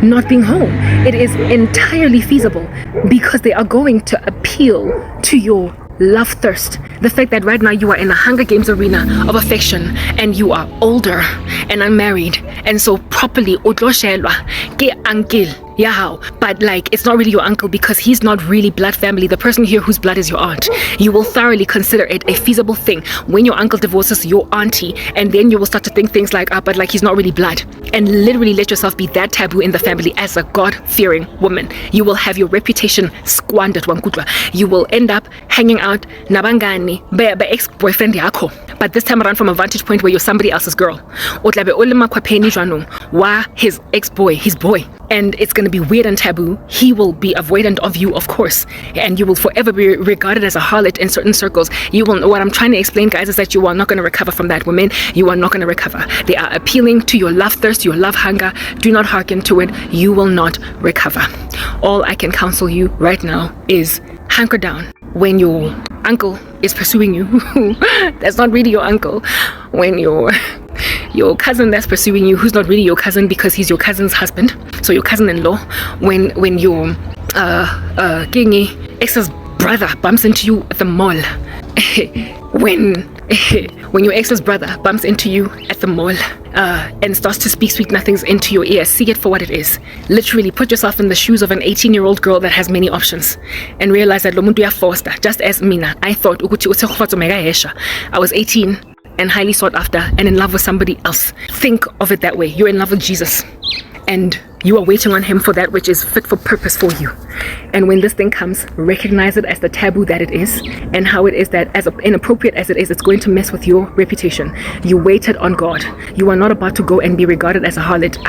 not being home. It is entirely feasible because they are going to appeal to your love thirst. The fact that right now you are in a Hunger Games arena of affection and you are older and unmarried, and so properly odloshelwa ke uncle yeah, but like it's not really your uncle because he's not really blood family. The person here whose blood is your aunt. You will thoroughly consider it a feasible thing when your uncle divorces your auntie, and then you will start to think things like but like he's not really blood, and literally let yourself be that taboo in the family as a God-fearing woman. You will have your reputation squandered, Wankutwa. You will end up hanging out nabangani be ex-boyfriend yako, but this time around from a vantage point where you're somebody else's girl. Otlabe olema kwapheni jwanong wa his ex-boy, his boy. And it's going to be weird and taboo. He will be avoidant of you, of course, and you will forever be regarded as a harlot in certain circles. You will. What I'm trying to explain, guys, is that you are not going to recover from that. Women, you are not going to recover. They are appealing to your love thirst, your love hunger. Do not hearken to it. You will not recover. All I can counsel you right now is hunker down. When your uncle is pursuing you, that's not really your uncle. When your cousin that's pursuing you, who's not really your cousin because he's your cousin's husband, so your cousin-in-law, when your ex's brother bumps into you at the mall, when your ex's brother bumps into you at the mall and starts to speak sweet nothings into your ear, see it for what it is. Literally put yourself in the shoes of an 18-year-old girl that has many options and realize that lo muntu uyafoster. Just as mina, I thought ukuthi I was 18 and highly sought after and in love with somebody else. Think of it that way. You're in love with Jesus and you are waiting on him for that which is fit for purpose for you. And when this thing comes, recognize it as the taboo that it is, and how it is that as inappropriate as it is, it's going to mess with your reputation. You waited on God. You are not about to go and be regarded as a harlot.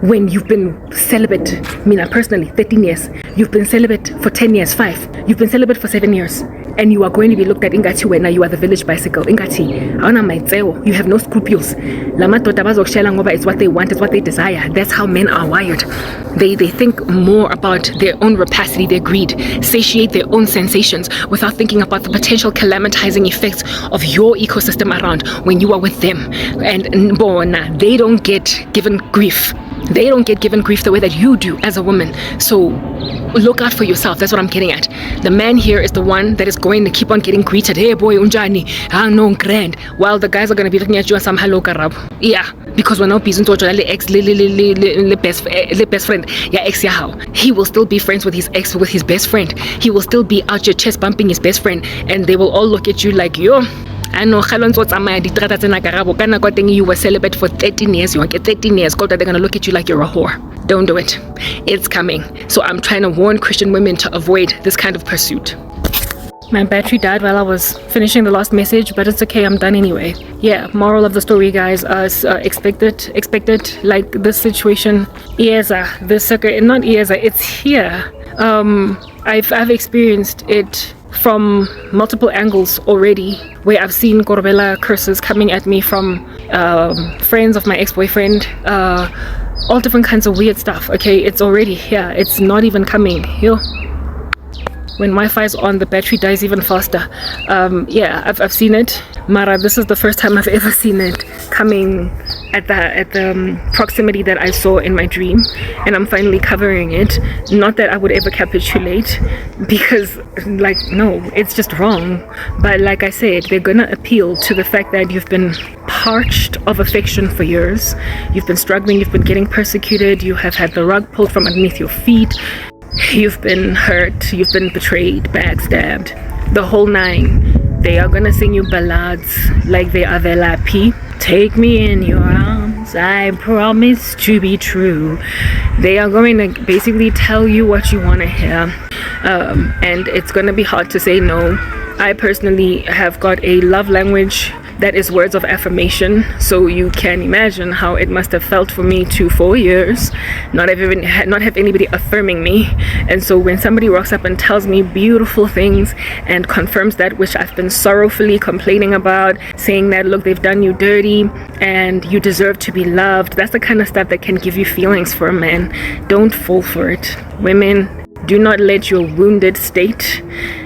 When you've been celibate, Mina personally, 13 years, you've been celibate for 10 years, 5, you've been celibate for 7 years, and you are going to be looked at ingati when you are the village bicycle, ingati, hauna maitseo, you have no scruples. It's what they want, it's what they desire. That's how men are wired. They think more about their own rapacity, their greed, satiate their own sensations without thinking about the potential calamitizing effects of your ecosystem around when you are with them. And they don't get given grief. They don't get given grief the way that you do as a woman. So look out for yourself. That's what I'm getting at. The man here is the one that is going to keep on getting greeted. Hey boy, unjani, no grand. While the guys are going to be looking at you and some hello Karabo. Yeah, because we're not busy to ex best friend. Yeah, ex yahow. He will still be friends with his ex, with his best friend. He will still be out your chest bumping his best friend, and they will all look at you like, yo, I know you were celibate for 13 years, you want to get 13 years, they're going to look at you like you're a whore. Don't do it. It's coming. So I'm trying to warn Christian women to avoid this kind of pursuit. My battery died while I was finishing the last message, but it's okay, I'm done anyway. Yeah, moral of the story, guys, expect it, like this situation, this circuit, not it's here. I've experienced it from multiple angles already, where I've seen Korobela curses coming at me from friends of my ex-boyfriend, all different kinds of weird stuff. Okay, it's already here. It's not even coming. When Wi-Fi is on, the battery dies even faster. Yeah, I've seen it. Mara, this is the first time I've ever seen it coming at the proximity that I saw in my dream, and I'm finally covering it. Not that I would ever capitulate, because like, no, it's just wrong. But like I said, they're gonna appeal to the fact that you've been parched of affection for years. You've been struggling, you've been getting persecuted, you have had the rug pulled from underneath your feet. You've been hurt, you've been betrayed, backstabbed, the whole nine. They are gonna sing you ballads like they are Velapi. Take me in your arms, I promise to be true. They are going to basically tell you what you want to hear, and it's gonna be hard to say no. I personally have got a love language that is words of affirmation, so you can imagine how it must have felt for me to 4 years not have anybody affirming me. And so when somebody walks up and tells me beautiful things and confirms that which I've been sorrowfully complaining about, saying that look, they've done you dirty and you deserve to be loved, that's the kind of stuff that can give you feelings for a man. Don't fall for it. Women, do not let your wounded state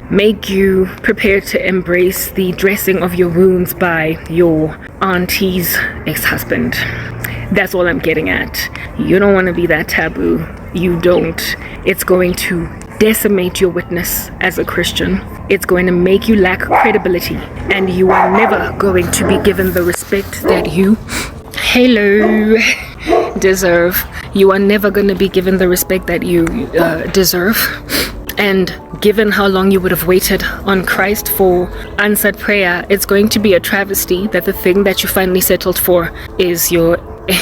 make you prepare to embrace the dressing of your wounds by your auntie's ex-husband. That's all I'm getting at. You don't want to be that taboo. You don't. It's going to decimate your witness as a Christian. It's going to make you lack credibility, and you are never going to be given the respect that you deserve. You are never going to be given the respect that you deserve. And given how long you would have waited on Christ for answered prayer, it's going to be a travesty that the thing that you finally settled for is your,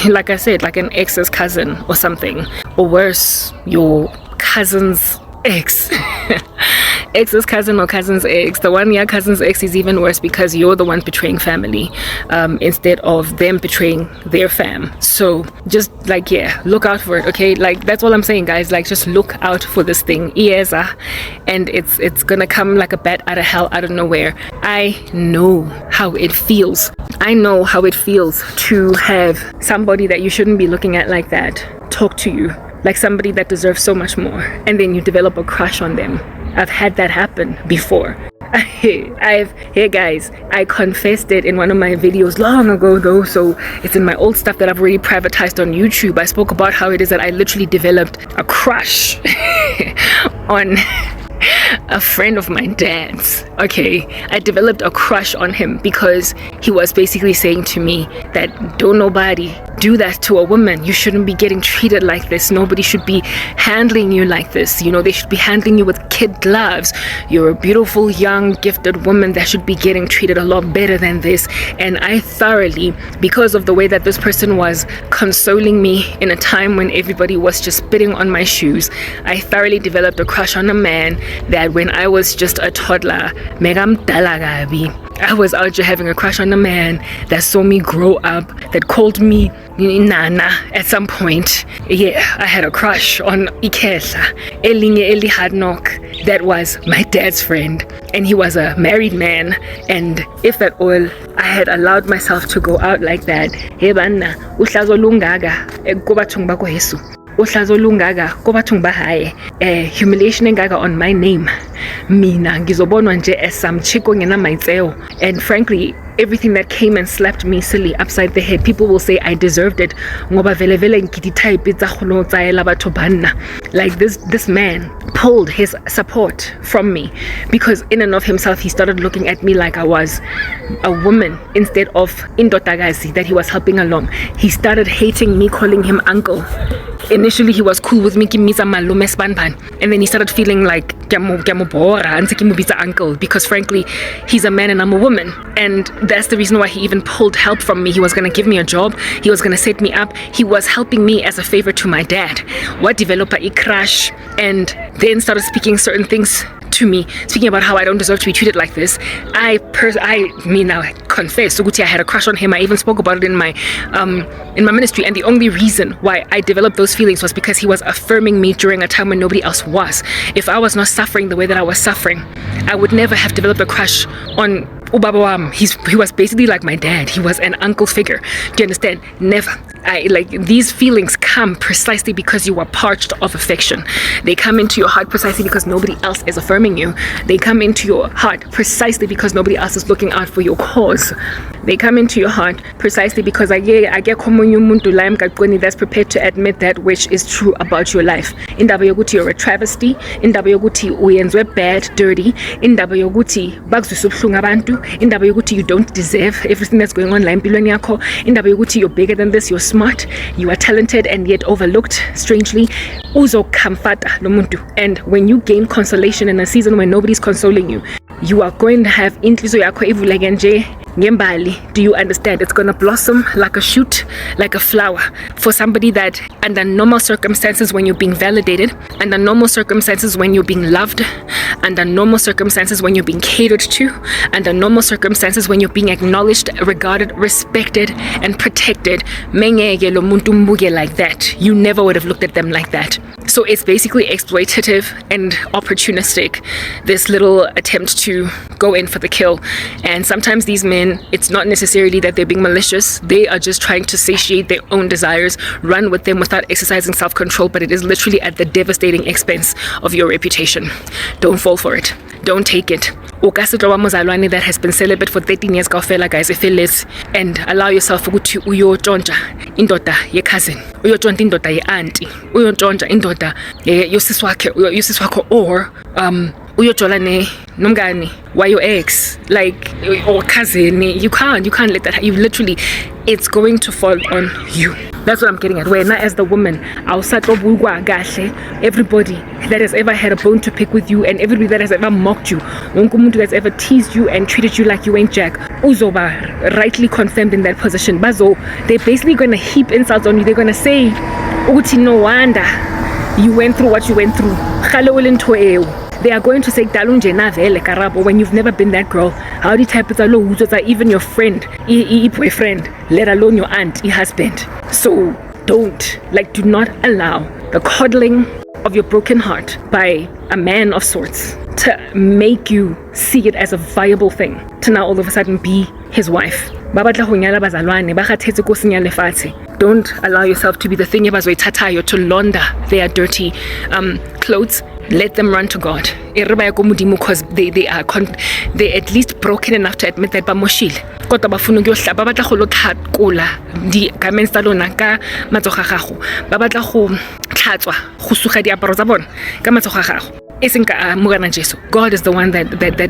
like I said, like an ex's cousin or something, or worse, your cousin's ex. Ex's cousin or cousin's ex. The one, cousin's ex is even worse because you're the one betraying family instead of them betraying their fam. So just like, look out for it, okay? Like, that's all I'm saying, guys. Like, just look out for this thing. And it's gonna come like a bat out of hell, out of nowhere. I know how it feels. I know how it feels to have somebody that you shouldn't be looking at like that talk to you like somebody that deserves so much more, and then you develop a crush on them. I've had that happen before. Hey guys, I confessed it in one of my videos long ago though, so it's in my old stuff that I've already privatized on YouTube. I spoke about how it is that I literally developed a crush on a friend of my dad's. Okay, I developed a crush on him because he was basically saying to me that don't nobody do that to a woman. You shouldn't be getting treated like this. Nobody should be handling you like this. You know, they should be handling you with kid gloves. You're a beautiful, young, gifted woman that should be getting treated a lot better than this. And I thoroughly, because of the way that this person was consoling me in a time when everybody was just spitting on my shoes, I thoroughly developed a crush on a man that when I was just a toddler, I was out here having a crush on a man that saw me grow up, that called me Nana at some point. Yeah, I had a crush on Ikehla, Elinye Eli Hadnok, that was my dad's friend, and he was a married man. And if at all I had allowed myself to go out like that, hey banna, uhlazo lungaga kubathong bako Yesu. Uhlazo lungaga kubathong bahaye, humiliation engaga on my name. Mina ngizobonwa nje as some chico ngena maitseo. And frankly, everything that came and slapped me silly upside the head, people will say I deserved it. Ngoba vele vele ngikititha ipitsa kholo tsaela batho banna. Like this man pulled his support from me because in and of himself he started looking at me like I was a woman instead of indotagazi that he was helping along. He started hating me, calling him uncle. Initially he was cool with me, and then he started feeling like uncle, because frankly he's a man and I'm a woman, and that's the reason why he even pulled help from me. He was going to give me a job, he was going to set me up, he was helping me as a favor to my dad. What developer a crash, and then started speaking certain things to me, speaking about how I don't deserve to be treated like this. I confess, I had a crush on him. I even spoke about it in my ministry, and the only reason why I developed those feelings was because he was affirming me during a time when nobody else was. If I was not suffering the way that I was suffering, I would never have developed a crush on Ubaba. He was basically like my dad. He was an uncle figure. Do you understand? Never. These feelings come precisely because you are parched of affection. They come into your heart precisely because nobody else is affirming you. They come into your heart precisely because nobody else is looking out for your cause. They come into your heart precisely because I get that's prepared to admit that which is true about your life. Indaba yokuthi you're a travesty, indaba yokuthi uyenzwe bad, dirty, indaba yokuthi bakuzwisa ubuhlungu abantu, indaba yokuthi you don't deserve everything that's going on la empilweni yakho, indaba yokuthi you're bigger than this, you're smart, you are talented and yet overlooked strangely. Uzokamfata lo muntu. And when you gain consolation in a season when nobody's consoling you, you are going to have inhliziyo yakho ivuleke nje ngembali. Do you understand? It's going to blossom like a shoot, like a flower, for somebody that under normal circumstances when you're being validated, under normal circumstances when you're being loved, under normal circumstances when you're being catered to, under normal circumstances when you're being acknowledged, regarded, respected and protected, mengeke lo muntu mbuke like that. You never would have looked at them like that. So it's basically exploitative and opportunistic, this little attempt to go in for the kill. And sometimes these men, it's not necessarily that they're being malicious. They are just trying to satiate their own desires, run with them without exercising self-control, but it is literally at the devastating expense of your reputation. Don't fall for it. Don't take it. Muzalwane that has been celibate for 13 years, guys, and allow yourself to uyontshontsha indoda ye cousin, uyontshontsha indoda ye auntie, uyontshontsha indoda yosisi wakho, or uyojola nomngani why your ex, like, or cousin. You can't let that. You literally, it's going to fall on you. That's what I'm getting at. Where as the woman, everybody that has ever had a bone to pick with you, and everybody that has ever mocked you, that's ever teased you and treated you like you ain't jack, uzoba rightly confirmed in that position. Bazo, they're basically going to heap insults on you. They're going to say, uti no wonder you went through what you went through. They are going to say Karabo when you've never been that girl. How do you type it? Even your friend, boyfriend, let alone your aunt, your husband. So do not allow the coddling of your broken heart by a man of sorts to make you see it as a viable thing to now all of a sudden be his wife. Don't allow yourself to be the thing to launder their dirty clothes. Let them run to God, because they are at least broken enough to admit that bamoshile. Kota bafuna ukuyodla, babatla go lotlhakola di garments tsa lona ka matsogo a gago, babatla go tlhatswa go suga diaparo tsa bona ka matsogo a gago. God is the one that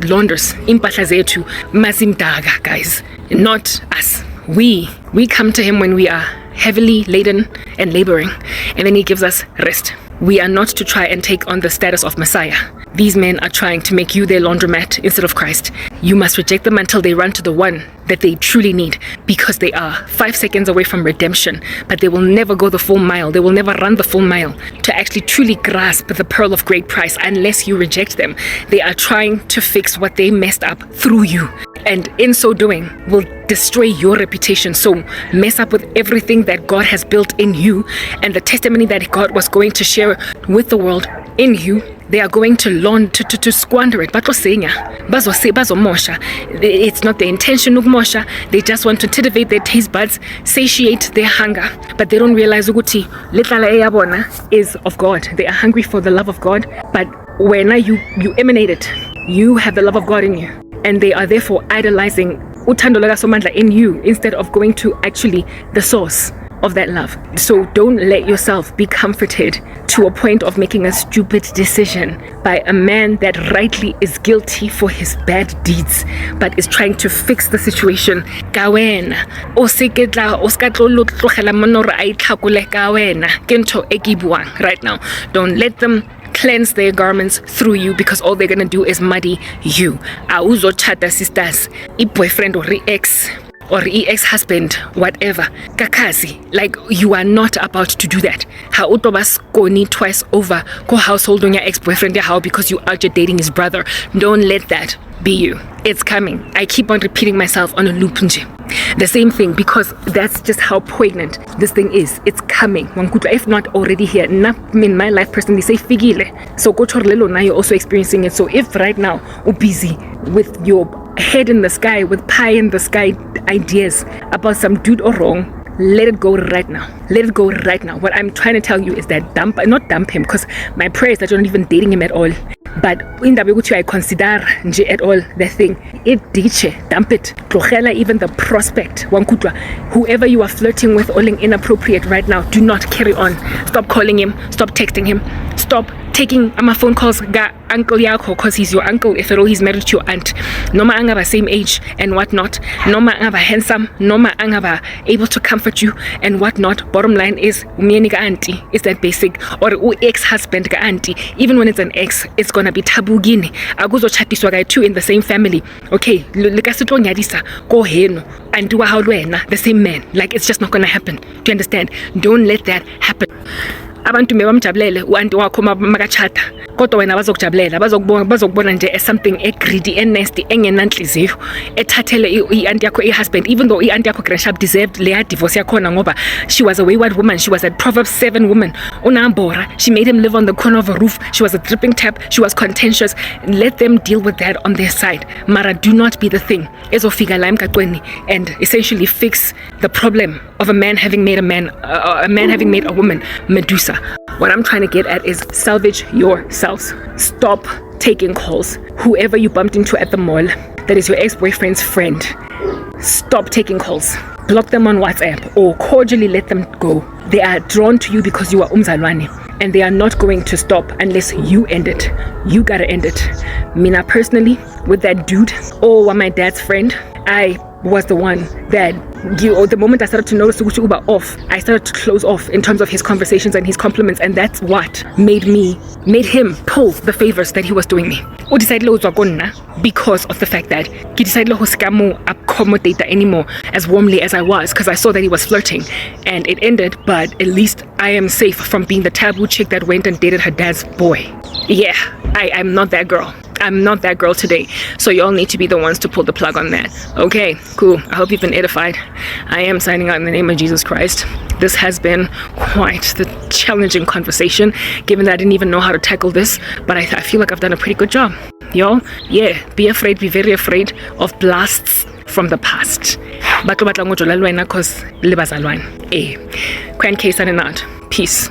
launders impahla zethu mazimdaga, guys, not us. We come to him when we are heavily laden and laboring, and then he gives us rest. We are not to try and take on the status of Messiah. These men are trying to make you their laundromat instead of Christ. You must reject them until they run to the one that they truly need, because they are 5 seconds away from redemption, but they will never go the full mile. They will never run the full mile to actually truly grasp the pearl of great price unless you reject them. They are trying to fix what they messed up through you, and in so doing will destroy your reputation. So mess up with everything that God has built in you and the testimony that God was going to share with the world in you. They are going to learn to squander it. It's not the intention of Mosha. They just want to titivate their taste buds, satiate their hunger, but they don't realize Uguti is of God. They are hungry for the love of God, but when you emanate it, you have the love of God in you, and they are therefore idolizing uthando lakaSomandla in you instead of going to actually the source of that love. So don't let yourself be comforted to a point of making a stupid decision by a man that rightly is guilty for his bad deeds but is trying to fix the situation. Right now, don't let them cleanse their garments through you, because all they're gonna do is muddy you. Auzo chata sisters, boyfriend or ex or ex-husband, whatever, kakazi, like, you are not about to do that. How utobas koni twice over ko household on your ex-boyfriend how because you are just dating his brother. Don't let that be you. It's coming. I keep on repeating myself on a loop. The same thing, because that's just how poignant this thing is. It's coming. If not already here. In my life personally, say figile. So now you're also experiencing it. So if right now you're busy with your head in the sky, with pie in the sky ideas about some dude or wrong, let it go right now. Let it go right now. What I'm trying to tell you is that not dump him, because my prayer is that you're not even dating him at all. But in the I consider at all the thing. It ditche, dump it. Even the prospect. Whoever you are flirting with, all inappropriate right now, do not carry on. Stop calling him. Stop texting him. Stop taking phone calls ga uncle yako, because he's your uncle. If at all, he's married to your aunt. Noma angaba same age and whatnot. Noma angaba handsome. Noma angaba able to comfort you and whatnot. Bottom line is umyeni ga auntie is that basic, or ex-husband ga auntie. Even when it's an ex, it's gonna be taboo gini. Aguzo chatiswa ga two in the same family. Okay, lekasitlo nyadisa go heno and do how the same man. Like, it's just not gonna happen. Do you understand? Don't let that happen. Abantu mebamjabulele uanti wakho makachata kodwa wena bazokujabulela bazokubona nje as something greedy and nasty engenanhliziyo ethathele i-aunt yakho i-husband, even though i-aunt yakho Gresham deserved leya divorce yakhona ngoba she was a wayward woman, she was a Proverbs 7 woman. Unambora, she made him live on the corner of a roof, she was a dripping tap, she was contentious. Let them deal with that on their side. Mara, do not be the thing ezofika la emgaqweni and essentially fix the problem of a man having made a woman Medusa. What I'm trying to get at is salvage yourselves. Stop taking calls. Whoever you bumped into at the mall that is your ex-boyfriend's friend, stop taking calls. Block them on WhatsApp or cordially let them go. They are drawn to you because you are umzalwane, and they are not going to stop unless you end it. You gotta end it. Mina personally, with that dude, or my dad's friend, I was the one that the moment I started to notice Uguchi Uba off, I started to close off in terms of his conversations and his compliments, and that's what made him pull the favors that he was doing me. Because of the fact that he decided to accommodate anymore as warmly as I was, because I saw that he was flirting, and it ended. But at least I am safe from being the taboo chick that went and dated her dad's boy. Yeah, I'm not that girl. I'm not that girl today. So y'all need to be the ones to pull the plug on that. Okay, cool. I hope you've been edified. I am signing out in the name of Jesus Christ. This has been quite the challenging conversation, given that I didn't even know how to tackle this, but I feel like I've done a pretty good job. Y'all, yeah, be very afraid of blasts from the past. Cause Case and out. Peace.